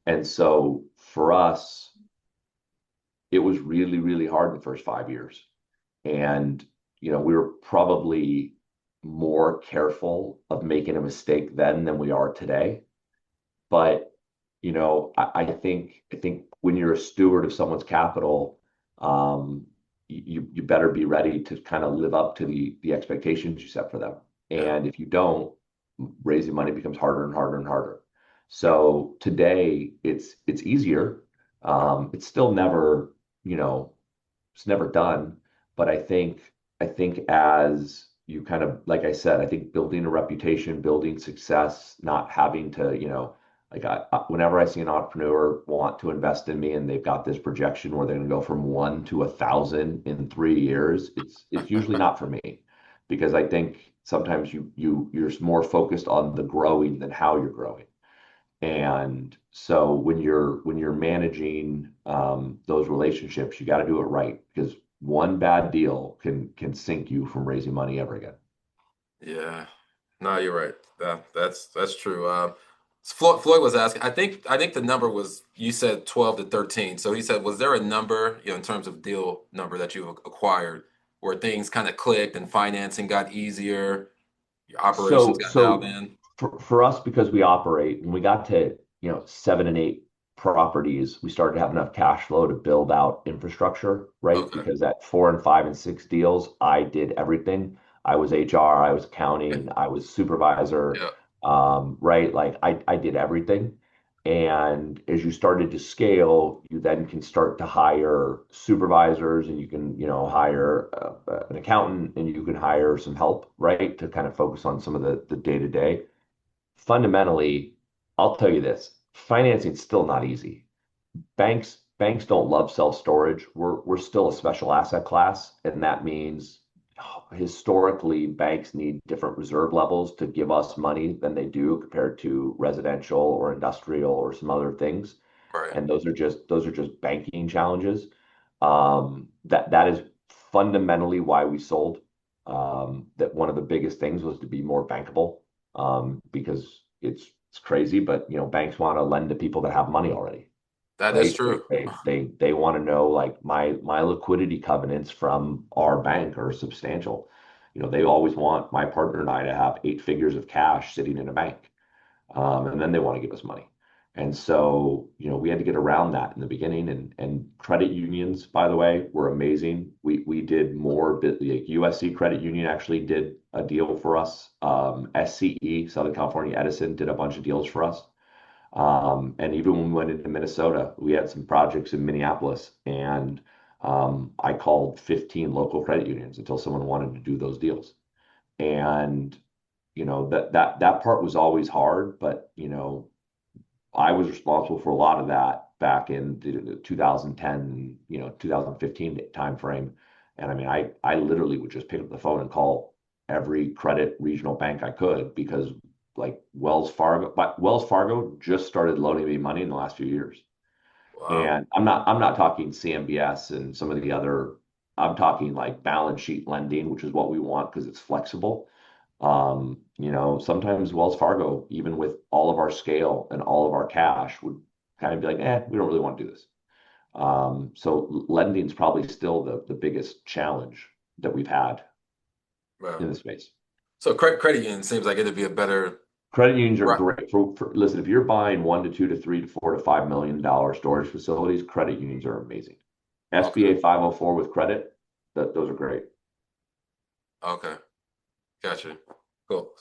And so for us, it was really, really hard the first 5 years. And, we were probably more careful of making a mistake then than we are today. But, I think when you're a steward of someone's capital, you better be ready to kind of live up to the expectations you set for them. yeah, And if you don't, raising money becomes harder and harder and harder. So today it's easier. It's still never, it's never done. But I think as you kind of, like I said, I think building a reputation, building success, not having to, like whenever I see an entrepreneur want to invest in me and they've got this projection where they're going to go from 1 to 1,000 in 3 years, it's usually not for me because I think sometimes you're more focused on the growing than how you're growing. And so when you're managing those relationships, you got to do it right because one bad deal can sink you from raising money ever again. Yeah. No, you're right. That's true. Floyd was asking. I think the number was you said 12 to 13. So he said, was there a number, in terms of deal number that you acquired where things kind of clicked and financing got easier, your operations So, got dialed so in? for us, because we operate, when we got to, 7 and 8 properties, we started to have enough cash flow to build out infrastructure, right? Okay. Because at 4 and 5 and 6 deals, I did everything. I was HR, I was Yeah. accounting, I was supervisor, Yeah. right? Like I did everything. And as you started to scale, you then can start to hire supervisors and you can, hire an accountant and you can hire some help, right? To kind of focus on some of the day-to-day. Fundamentally, I'll tell you this, financing's still not easy. Banks don't love self-storage. We're still a special asset class, and that means historically banks need different reserve levels to give us money than they do compared to residential or industrial or some other things. Right. And those are just banking challenges. That is fundamentally why we sold. That one of the biggest things was to be more bankable, because it's crazy, but banks want to lend to people that have money already, That is right? true. They want to know like my liquidity covenants from our bank are substantial. They always want my partner and I to have 8 figures of cash sitting in a bank, and then they want to give us money. And so, we had to get around that in the beginning. And credit unions, by the way, were amazing. We did more bit like USC Credit Union actually did a deal for us. SCE, Southern California Edison, did a bunch of deals for us. And even when we went into Minnesota, we had some projects in Minneapolis, and I called 15 local credit unions until someone wanted to do those deals. And that part was always hard, but I was responsible for a lot of that back in the 2010, 2015 timeframe. And I mean, I literally would just pick up the phone and call every credit regional bank I could because like Wells Fargo just started loaning me money in the last few years. Wow. And I'm not talking CMBS and some of the other, I'm talking like balance sheet lending, which is what we want because it's flexible. Sometimes Wells Fargo, even with all of our scale and all of our cash, would kind of be like, we don't really want to do this. So lending is probably still the biggest challenge that we've had Wow. in the space. So credit union seems like it'd be a better. Credit unions are Right. great listen, if you're buying 1 to 2 to 3 to 4 to $5 million storage facilities, credit unions are amazing. Okay. SBA 504 with credit, those are great. Okay. Gotcha. Cool.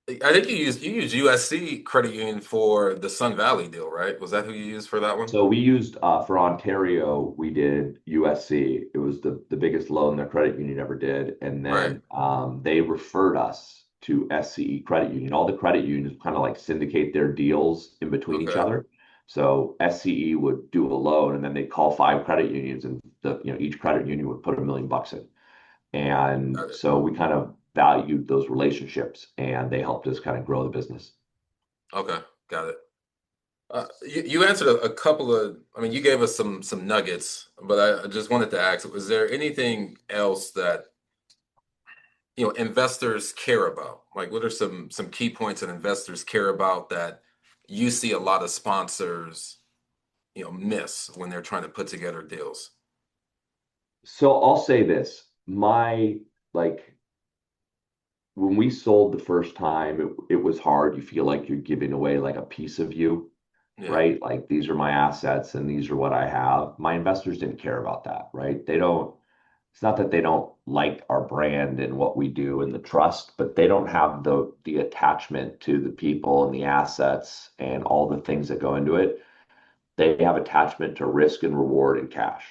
I think you used USC Credit Union for the Sun Valley deal, right? Was that who you used for that one? So we used for Ontario, we did USC. It was the biggest loan their credit union ever did, and Right. then they referred us to SCE Credit Union. All the credit unions kind of like syndicate their deals in between each Okay. other. So SCE would do a loan, and then they'd call 5 credit unions, and each credit union would put $1 million in. And Got it. so we kind of valued those relationships, and they helped us kind of grow the business. Okay. Got it. You answered a couple of. I mean, you gave us some nuggets, but I just wanted to ask: was there anything else that investors care about? Like, what are some key points that investors care about that you see a lot of sponsors miss when they're trying to put together deals? So I'll say this, my like when we sold the first time, it was hard. You feel like you're giving away like a piece of you, Yeah. right? Like these are my assets and these are what I have. My investors didn't care about that, right? It's not that they don't like our brand and what we do and the trust, but they don't have the attachment to the people and the assets and all the things that go into it. They have attachment to risk and reward and cash.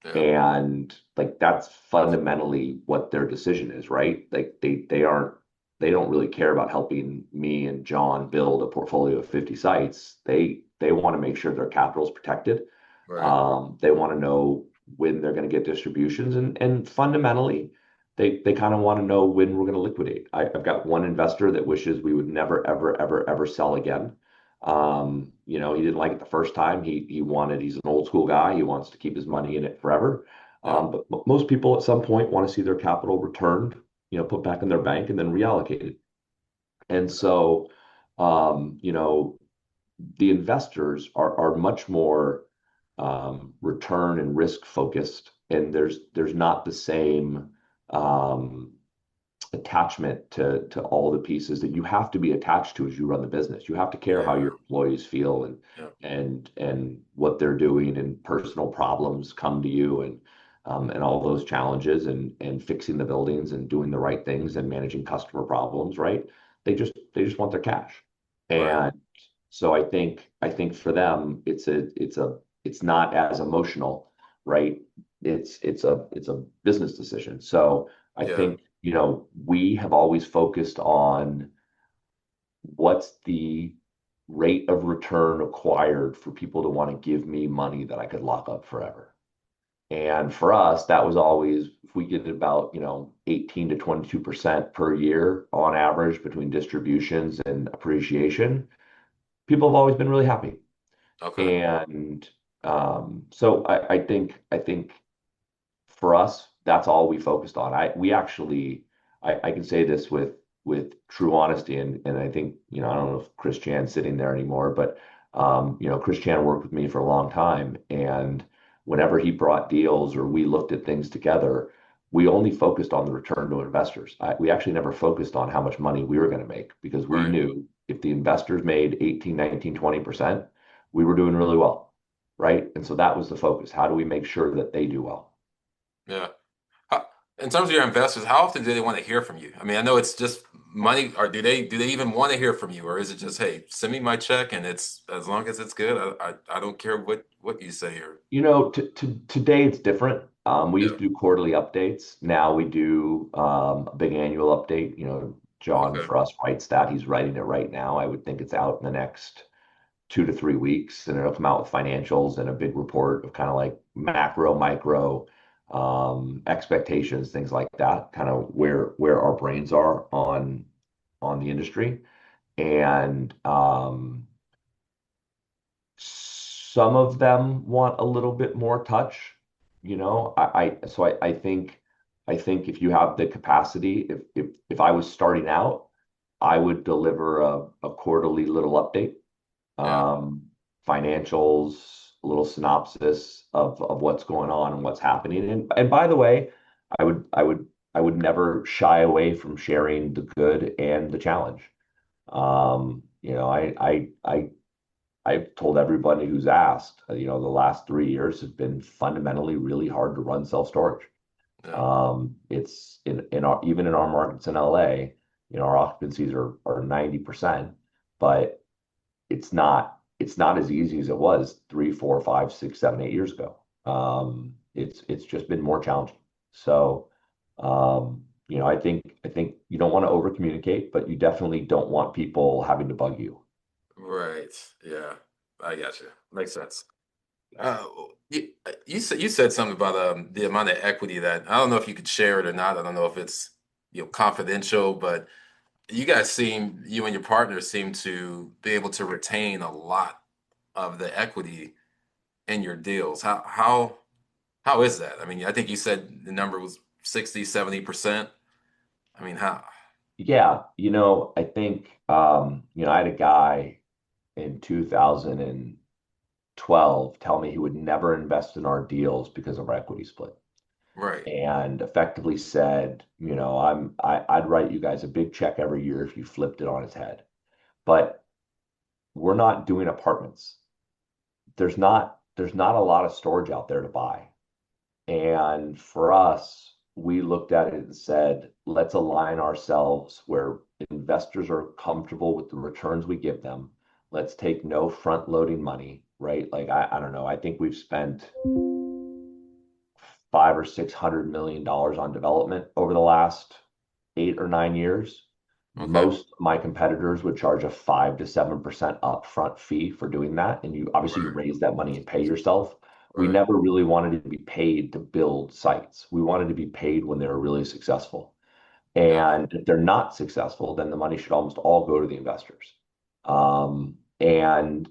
Yeah. And like that's fundamentally what their decision is, right? Like they don't really care about helping me and John build a portfolio of 50 sites. They want to make sure their capital is protected. Right. They want to know when they're going to get distributions, and fundamentally they kind of want to know when we're going to liquidate. I've got one investor that wishes we would never, ever, ever, ever sell again. He didn't like it the first time. He's an old school guy. He wants to keep his money in it forever. Yeah. But most people at some point want to see their capital returned. put back in their bank and then reallocated. And so, you know, the investors are much more return and risk focused, and there's not the same um, attachment to all the pieces that you have to be attached to as you run the business. You have to care how Yeah. your employees feel and Yeah. and what they're doing, and personal problems come to you, and all those challenges, and fixing the buildings and doing the right things and managing customer problems, right? They just want their cash. Right. And so I think for them it's not as emotional, right? It's a business decision. So I Yeah. think, we have always focused on what's the rate of return required for people to want to give me money that I could lock up forever. And for us, that was always, if we get about, 18 to 22% per year on average between distributions and appreciation, people have always been really happy. Okay. And so I think for us, that's all we focused on. We actually, I can say this with true honesty, and I think, I don't know if Chris Chan's sitting there anymore, but Chris Chan worked with me for a long time, and whenever he brought deals or we looked at things together, we only focused on the return to investors. We actually never focused on how much money we were going to make, because we Right. knew if the investors made 18, 19, 20%, we were doing really well, right? And so that was the focus. How do we make sure that they do well? Yeah. How, in terms of your investors, how often do they want to hear from you? I mean, I know it's just money, or do they even want to hear from you, or is it just, hey, send me my check and it's as long as it's good, I don't care what you say here. Today it's different. We Yeah. used to do quarterly updates. Now we do a big annual update. John Okay. Frost writes that. He's writing it right now. I would think it's out in the next 2 to 3 weeks, and it'll come out with financials and a big report of kind of like macro, micro expectations, things like that, kind of where our brains are on the industry. And some of them want a little bit more touch. So I think if you have the capacity, if I was starting out, I would deliver a quarterly little update, Yeah. um, financials, a little synopsis of what's going on and what's happening. And by the way, I would never shy away from sharing the good and the challenge. I've told everybody who's asked, the last 3 years has been fundamentally really hard to run self-storage. Yeah. It's even in our markets in LA, our occupancies are 90%, but it's not as easy as it was 3, 4, 5, 6, 7, 8 years ago. It's just been more challenging. So, I think you don't want to over communicate, but you definitely don't want people having to bug you. Right. Yeah. I got you. Makes sense. Uh, you said something about the amount of equity that I don't know if you could share it or not. I don't know if it's confidential, but you and your partner seem to be able to retain a lot of the equity in your deals. How is that? I mean, I think you said the number was 60, 70%. I mean, how? Yeah, I think I had a guy in 2012 tell me he would never invest in our deals because of our equity split, Right. and effectively said, I'd write you guys a big check every year if you flipped it on its head. But we're not doing apartments. There's not a lot of storage out there to buy. And for us, we looked at it and said, let's align ourselves where investors are comfortable with the returns we give them. Let's take no front loading money, right? Like, I don't know. I think we've spent 5 or 600 million dollars on development over the last 8 or 9 years. Okay. Most of my competitors would charge a 5 to 7% upfront fee for doing that. And you Right. raise that money and pay yourself. We Right. never really wanted to be paid to build sites. We wanted to be paid when they were really successful. Yeah. And if they're not successful, then the money should almost all go to the investors. And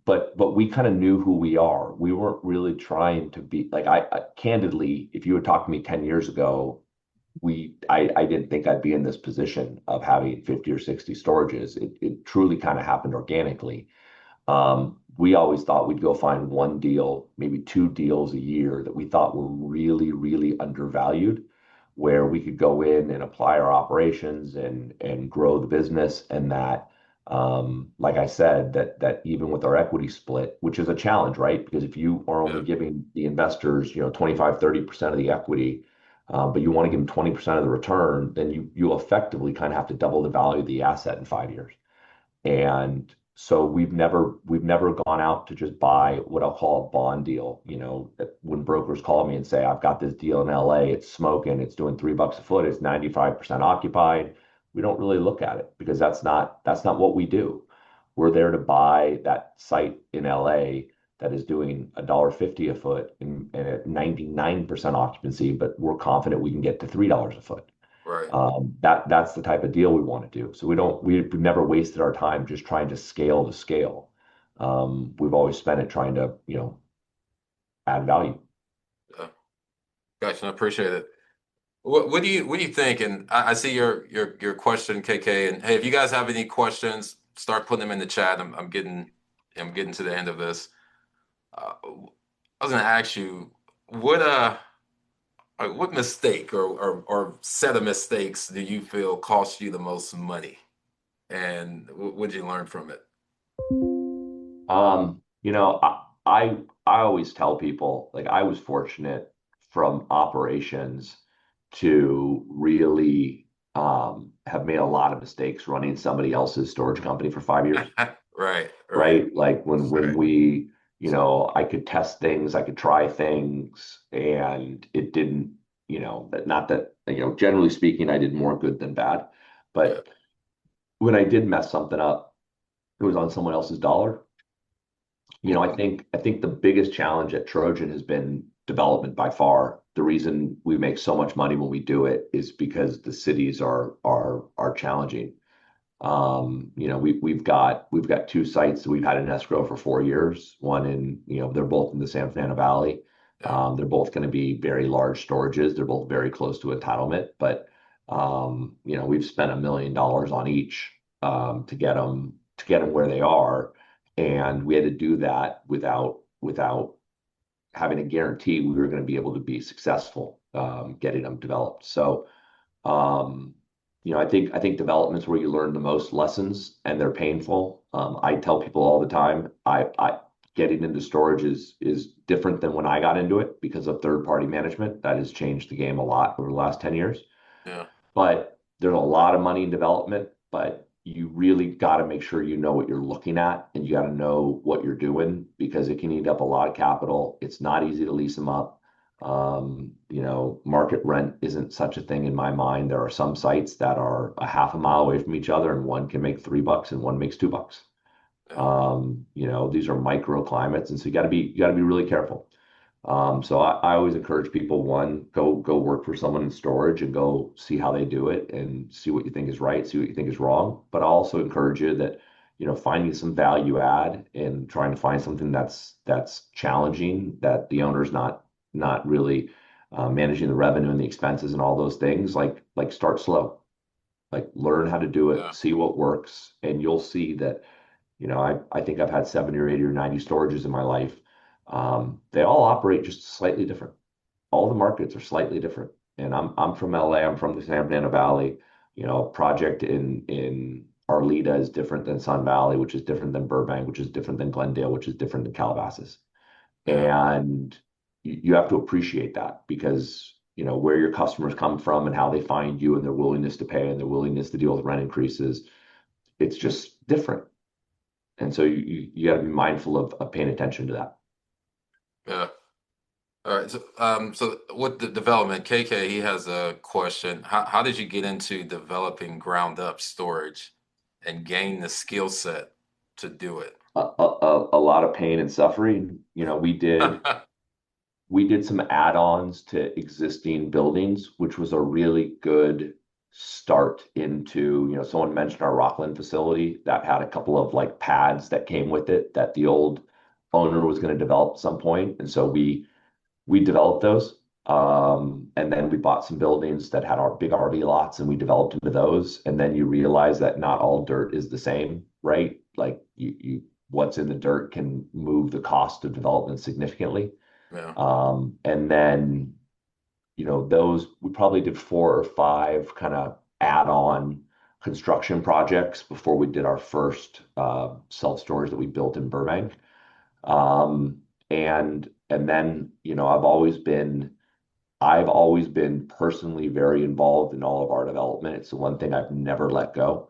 but we kind of knew who we are. We weren't really trying to be like, I candidly, if you had talked to me 10 years ago, I didn't think I'd be in this position of having 50 or 60 storages. It truly kind of happened organically. We always thought we'd go find one deal, maybe two deals a year that we thought were really, really undervalued, where we could go in and apply our operations and grow the business. And that, like I said, that even with our equity split, which is a challenge, right? Because if you are only Yeah, giving the investors, 25, 30% of the equity, but you want to give them 20% of the return, then you effectively kind of have to double the value of the asset in 5 years. And so we've never gone out to just buy what I'll call a bond deal. When brokers call me and say, I've got this deal in LA, it's smoking, it's doing $3 a foot, it's 95% occupied. We don't really look at it because that's not what we do. We're there to buy that site in LA that is doing $1.50 a foot and at 99% occupancy, but we're confident we can get to $3 a foot. right. That's the type of deal we want to do. So we've never wasted our time just trying to scale the scale. We've always spent it trying to, add value. Yeah. Gotcha. I appreciate it. What do you think? And I see your question, KK. And hey, if you guys have any questions, start putting them in the chat. I'm getting to the end of this. I was going to ask you what mistake or set of mistakes do you feel cost you the most money, and what did you learn from it? I always tell people like I was fortunate from operations to really have made a lot of mistakes running somebody else's storage company for 5 years. Right, right, Right? Like when right. we, I could test things, I could try things, and it didn't, not that, generally speaking, I did more good than bad. Yeah, But when I did mess something up, it was on someone else's dollar. I think the biggest challenge at Trojan has been development by far. The reason we make so much money when we do it is because the cities are challenging. We've got two sites that we've had in escrow for 4 years. One they're both in the San Fernando Valley. yeah, They're both going to be very large storages. They're both very close to entitlement, but we've spent $1 million on each to get them where they are, and we had to do that without having a guarantee we were going to be able to be successful getting them developed. So. Um, I think development's where you learn the most lessons, and they're painful. I tell people all the time, I getting into storage is different than when I got into it because of third-party management. That has changed the game a lot over the last 10 years. yeah, But there's a lot of money in development, but you really got to make sure you know what you're looking at and you got to know what you're doing because it can eat up a lot of capital. It's not easy to lease them up. Market rent isn't such a thing in my mind. There are some sites that are a half a mile away from each other, and one can make $3 and one makes $2. yeah, These are microclimates, and so you got to be really careful. So I always encourage people, one, go work for someone in storage and go see how they do it and see what you think is right, see what you think is wrong. But I also encourage you that, finding some value add and trying to find something that's challenging, that the owner's not really managing the revenue and the expenses and all those things, like start slow. Like learn how to do it, yeah, see what works, and you'll see that I think I've had 70 or 80 or 90 storages in my life. They all operate just slightly different. All the markets are slightly different. And I'm from LA. I'm from the San Fernando Valley. Project in Arleta is different than Sun Valley, which is different than Burbank, which is different than Glendale, which is different than Calabasas. yeah, And you have to appreciate that because where your customers come from and how they find you and their willingness to pay and their willingness to deal with rent increases, it's just different. And so you got to be mindful of paying attention to that. yeah. All right. So with the development, KK, he has a question. How did you get into developing ground up storage and gain the skill set to do it? A lot of pain and suffering. We did some add-ons to existing buildings, which was a really good start into, someone mentioned our Rockland facility that had a couple of like pads that came with it that the old owner was going to develop at some point. And so we developed those. And then we bought some buildings that had our big RV lots and we developed into those. And then you realize that not all dirt is the same, right? Like what's in the dirt can move the cost of development significantly. Yeah. And then, those we probably did 4 or 5 kind of add-on construction projects before we did our first self-storage that we built in Burbank. And then, I've always been personally very involved in all of our development. It's the one thing I've never let go,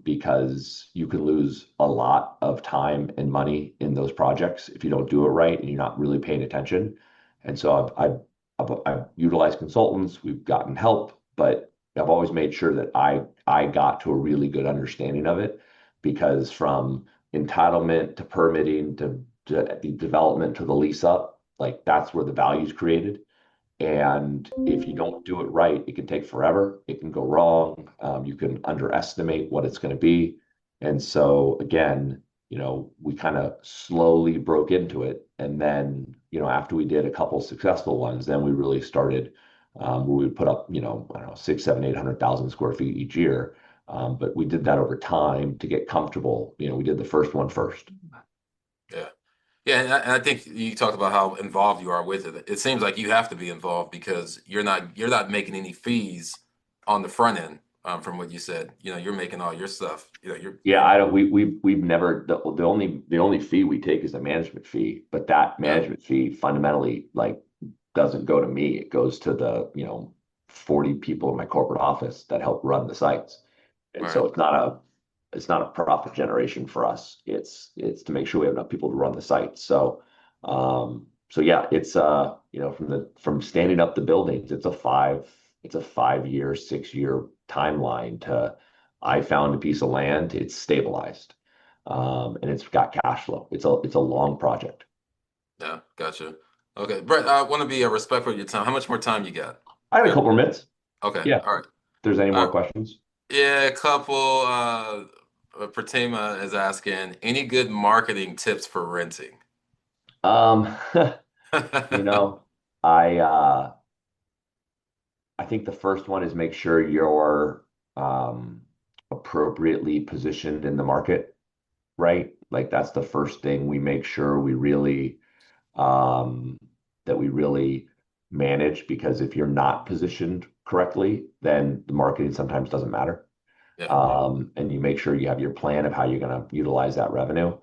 because you can lose a lot of time and money in those projects if you don't do it right and you're not really paying attention. And so I've utilized consultants. We've gotten help, but I've always made sure that I got to a really good understanding of it, because from entitlement to permitting to the development to the lease up, like that's where the value is created. And if you don't do it right, it can take forever. It can go wrong. You can underestimate what it's going to be. And so again, we kind of slowly broke into it. And then, after we did a couple successful ones, then we really started, where we would put up, I don't know, 6, 7, 800,000 square feet each year. But we did that over time to get comfortable. We did the first one first. Yeah. Yeah, and I think you talked about how involved you are with it. It seems like you have to be involved because you're not making any fees on the front end, from what you said. You're making all your stuff. You're Yeah, I don't. We've never the only fee we take is a management fee, but that yeah, management fee fundamentally like doesn't go to me. It goes to the 40 people in my corporate office that help run the sites, and right. so it's not a profit generation for us. It's to make sure we have enough people to run the site. So yeah, it's from standing up the buildings, it's a 5 year, 6 year timeline to I found a piece of land, it's stabilized, and it's got cash flow. It's a long project. Yeah, gotcha. Okay, Brett, I want to be respectful of your time. How much more time you got? I have a Good. couple more minutes. Okay, Yeah, if all right. there's any more Uh, questions. yeah, a couple. Pratima is asking, any good marketing tips for renting? Um, you know, I uh I think the first one is make sure you're um, appropriately positioned in the market, right? Like that's the first thing we make sure um, we really manage, because if you're not positioned correctly, then the marketing sometimes doesn't matter. Yeah, And you make sure you have your plan of how you're going to utilize that revenue.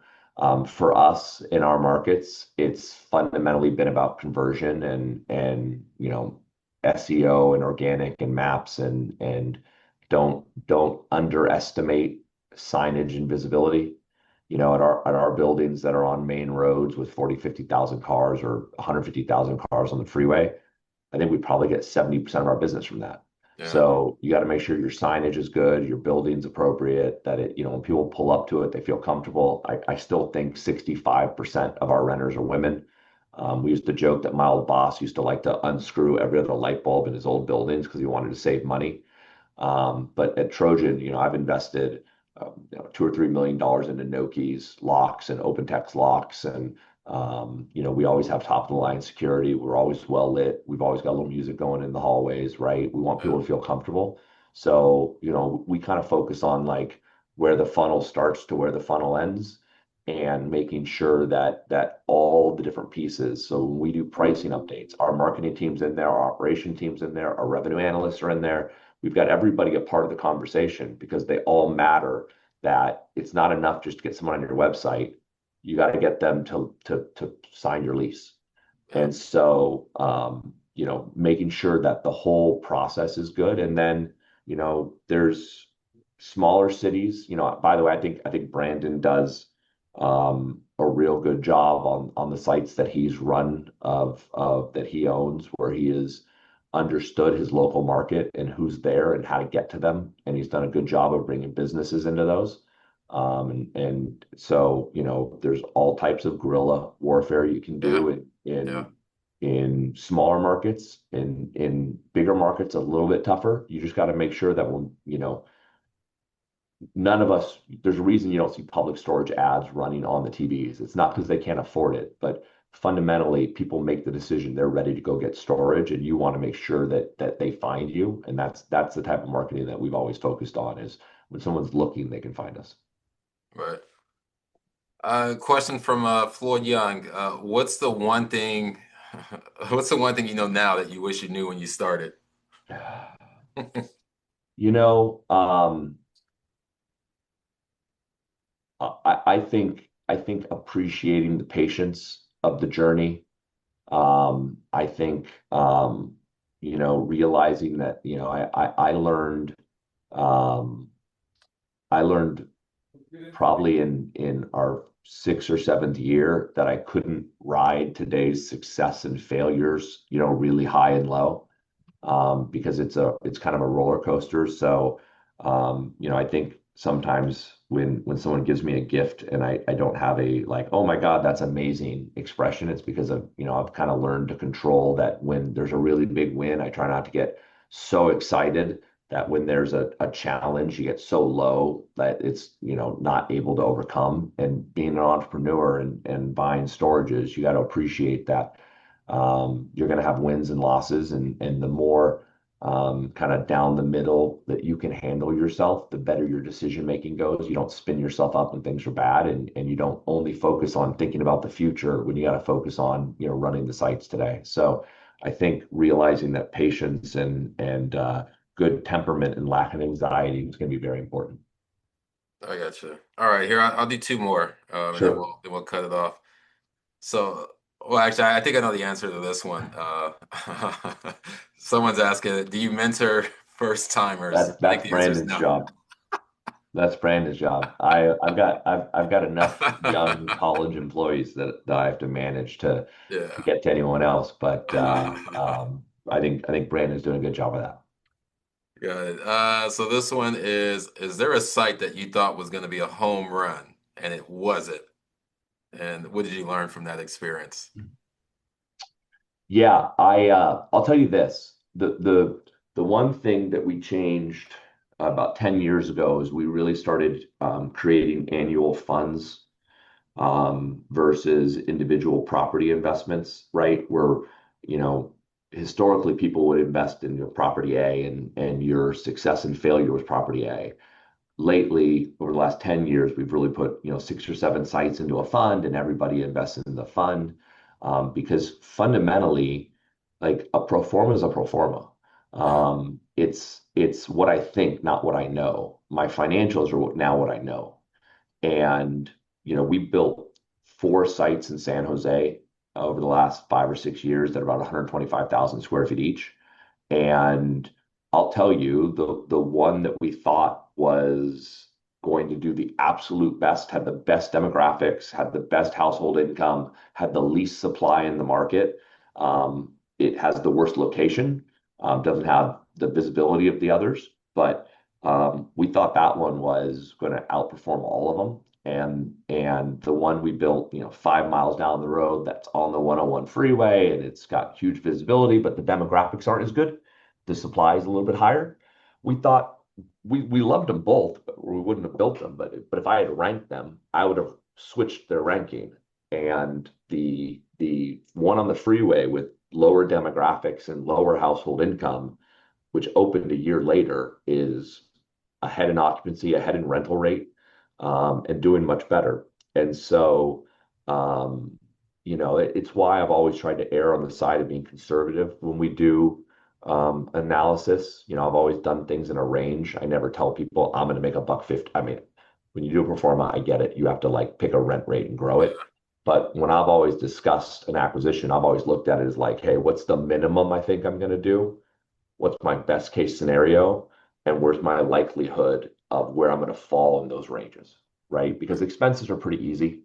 For us in our markets, it's fundamentally been about conversion and SEO and organic and maps and don't underestimate signage and visibility. At our buildings that are on main roads with 40, 50,000 cars or 150,000 cars on the freeway, I think we probably get 70% of our business from that. yeah, So you got to make sure your signage is good, your building's appropriate, that when people pull up to it, they feel comfortable. I still think 65% of our renters are women. We used to joke that my old boss used to like to unscrew every other light bulb in his old buildings because he wanted to save money. But at Trojan, I've invested $2 or $3 million into Noki's locks and OpenText locks, and we always have top of the line security. We're always well lit. We've always got a little music going in the hallways, right? We want yeah, people to feel comfortable. So, we kind of focus on like where the funnel starts to where the funnel ends, and making sure that all the different pieces. So when we do pricing updates, our marketing team's in there, our operation team's in there, our revenue analysts are in there. We've got everybody a part of the conversation because they all matter. That it's not enough just to get someone on your website. You got to get them to sign your lease. yeah, And so, making sure that the whole process is good. And then, there's smaller cities. By the way, I think Brandon does a real good job on the sites that he's run of that he owns, where he has understood his local market and who's there and how to get to them. And he's done a good job of bringing businesses into those. And so, there's all types of guerrilla warfare you can yeah, do in yeah, in in smaller markets. In bigger markets, a little bit tougher. You just got to make sure that when, none of us, there's a reason you don't see public storage ads running on the TVs. It's not because they can't afford it, but fundamentally people make the decision they're ready to go get storage, and you want to make sure that they find you. And that's the type of marketing that we've always focused on, is when someone's looking, they can find us. Right. Question from Floyd Young. What's the one thing what's the one thing you know now that you wish you knew when you started? You know, I think appreciating the patience of the journey. I think realizing that um, I learned probably in our sixth or seventh year that I couldn't ride today's success and failures, really high and low, because it's kind of a roller coaster. So, I think sometimes when someone gives me a gift and I don't have a like, oh my God, that's amazing expression, it's because I've kind of learned to control that. When there's a really big win, I try not to get so excited that when there's a challenge, you get so low that it's, not able to overcome. And being an entrepreneur and buying storages, you got to appreciate that you're going to have wins and losses, and the more kind of down the middle that you can handle yourself, the better your decision making goes. You don't spin yourself up when things are bad, and you don't only focus on thinking about the future when you got to focus on running the sites today. So I think realizing that patience and good temperament and lack of anxiety is going to be very important. I got you. All right, here I'll do two more, and then Sure. we'll cut it off. So, well, actually, I think I know the answer to this one. Someone's asking, do you mentor first timers? That's I think that's the answer is Brandon's no. job. That's Brandon's job. I've got enough young college employees that I have to manage to Yeah. get to anyone else. But I think Brandon's doing a good job of that. Got it. So this one is there a site that you thought was going to be a home run and it wasn't? And what did you learn from that experience? Yeah, I'll tell you this. The one thing that we changed about 10 years ago is we really started creating annual funds versus individual property investments, right? Where, you know, historically people would invest in your property A, and your success and failure was property A. Lately, over the last 10 years, we've really put, six or seven sites into a fund, and everybody invests in the fund, because fundamentally, like, a pro forma is a pro forma. Yeah. It's what I think, not what I know. My financials are now what I know. And, we built four sites in San Jose over the last 5 or 6 years that are about 125,000 square feet each. And I'll tell you, the one that we thought was going to do the absolute best, had the best demographics, had the best household income, had the least supply in the market. It has the worst location, doesn't have the visibility of the others, but we thought that one was going to outperform all of them. And the one we built, 5 miles down the road, that's on the 101 freeway, and it's got huge visibility, but the demographics aren't as good. The supply is a little bit higher. We thought we loved them both, but we wouldn't have built them. But if I had ranked them, I would have switched their ranking. And the one on the freeway with lower demographics and lower household income, which opened a year later, is ahead in occupancy, ahead in rental rate, and doing much better. And so, it's why I've always tried to err on the side of being conservative when we do analysis. I've always done things in a range. I never tell people I'm going to make a buck 50. I mean, when you do a pro forma, I get it. You have to like pick a rent rate and grow it. But when I've always discussed an acquisition, I've always looked at it as like, hey, what's the minimum I think I'm going to do? What's my best case scenario, and where's my likelihood of where I'm going to fall in those ranges, right? Because expenses are pretty easy.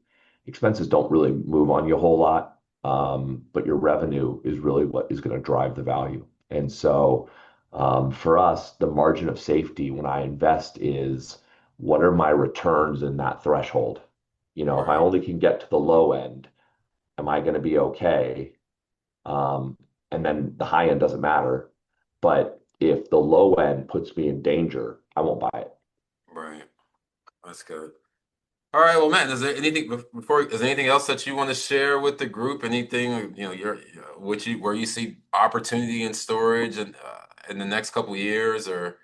Expenses don't really move on you a whole lot, but your revenue is really what is going to drive the value. And so, for us, the margin of safety when I invest is, what are my returns in that threshold? If I Right. only can get to the low end, am I going to be okay? Um, and then the high end doesn't matter. But if the low end puts me in danger, I won't buy it. Right. That's good. All right, well, Matt, is there anything else that you want to share with the group? Anything, where you see opportunity in storage and in the next couple of years, or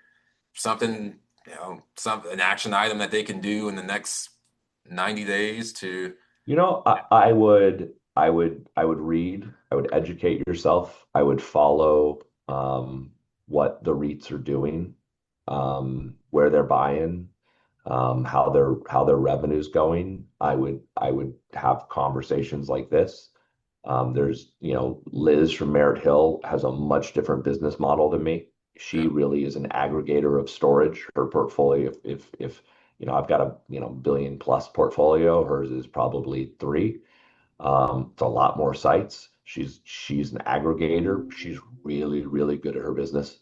something, an action item that they can do in the next 90 days to, I would read, I would educate yourself, I would follow what the REITs are doing, where they're buying, how their revenue's going. I would have conversations like this. There's, Liz from Merritt Hill has a much different business model than me. She yeah, really is an aggregator of storage. Her portfolio, if I've got a billion plus portfolio, hers is probably three. It's a lot more sites. She's an aggregator. She's really, really good at her business.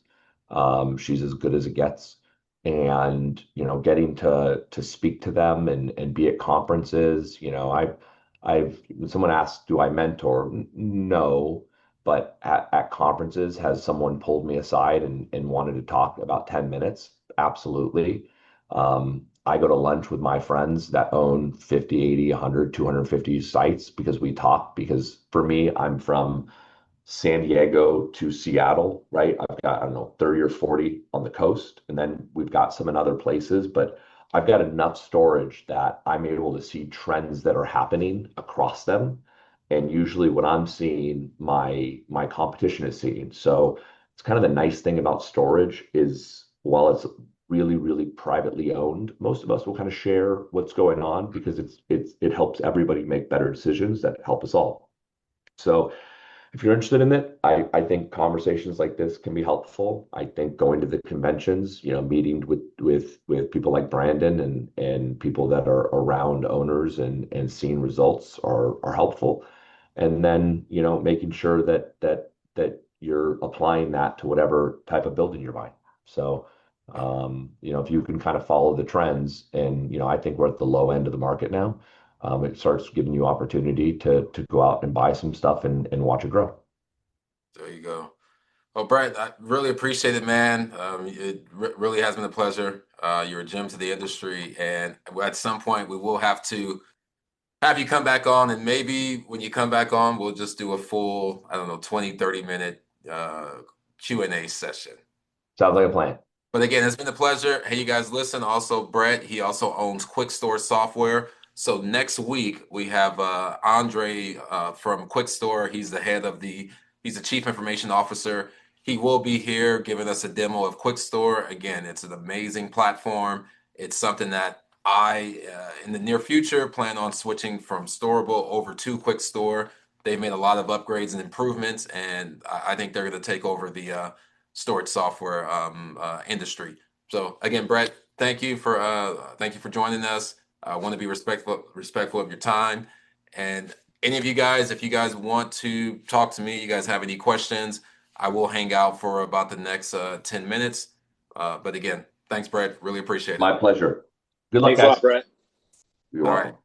She's as good as it gets. And, getting to speak to them and be at conferences, when someone asks, do I mentor? No, but at conferences, has someone pulled me aside and wanted to talk about 10 minutes? Absolutely. I go to lunch with my friends that own 50, 80, 100, 250 sites because we talk. Because for me, I'm from San Diego to Seattle, right? I've got, I don't know, 30 or 40 on the coast, and then we've got some in other places, but I've got enough storage that I'm able to see trends that are happening across them. And usually what I'm seeing, my competition is seeing. So it's kind of the nice thing about storage is while it's really, really privately owned, most of us will kind of share what's going on because it helps everybody make better decisions that help us all. So if you're interested in it, I think conversations like this can be helpful. I think going to the conventions, meeting with people like Brandon and people that are around owners and seeing results are helpful. And then, making sure that you're applying that to whatever type of building you're buying. So, if you can kind of follow the trends, and I think we're at the low end of the market now. It starts giving you opportunity to go out and buy some stuff and watch it grow. there you go. Well, Brett, I really appreciate it, man. It really has been a pleasure. You're a gem to the industry, and at some point we will have to have you come back on, and maybe when you come back on, we'll just do a full, I don't know, 20, 30 minute Q&A session. Sounds like a plan. But again, it's been a pleasure. Hey, you guys, listen. Also, Brett, he also owns Quick Store Software. So next week we have Andre from Quick Store. He's the Chief Information Officer. He will be here giving us a demo of Quick Store. Again, it's an amazing platform. It's something that in the near future, plan on switching from Storable over to Quick Store. They've made a lot of upgrades and improvements, and I think they're going to take over the storage software industry. So again, Brett, thank you for joining us. I want to be respectful of your time. And any of you guys, if you guys want to talk to me, you guys have any questions, I will hang out for about the next 10 minutes. But again, thanks, Brett. Really appreciate it. My pleasure. Good luck, Thanks a lot, guys. Brett. You're All welcome. right.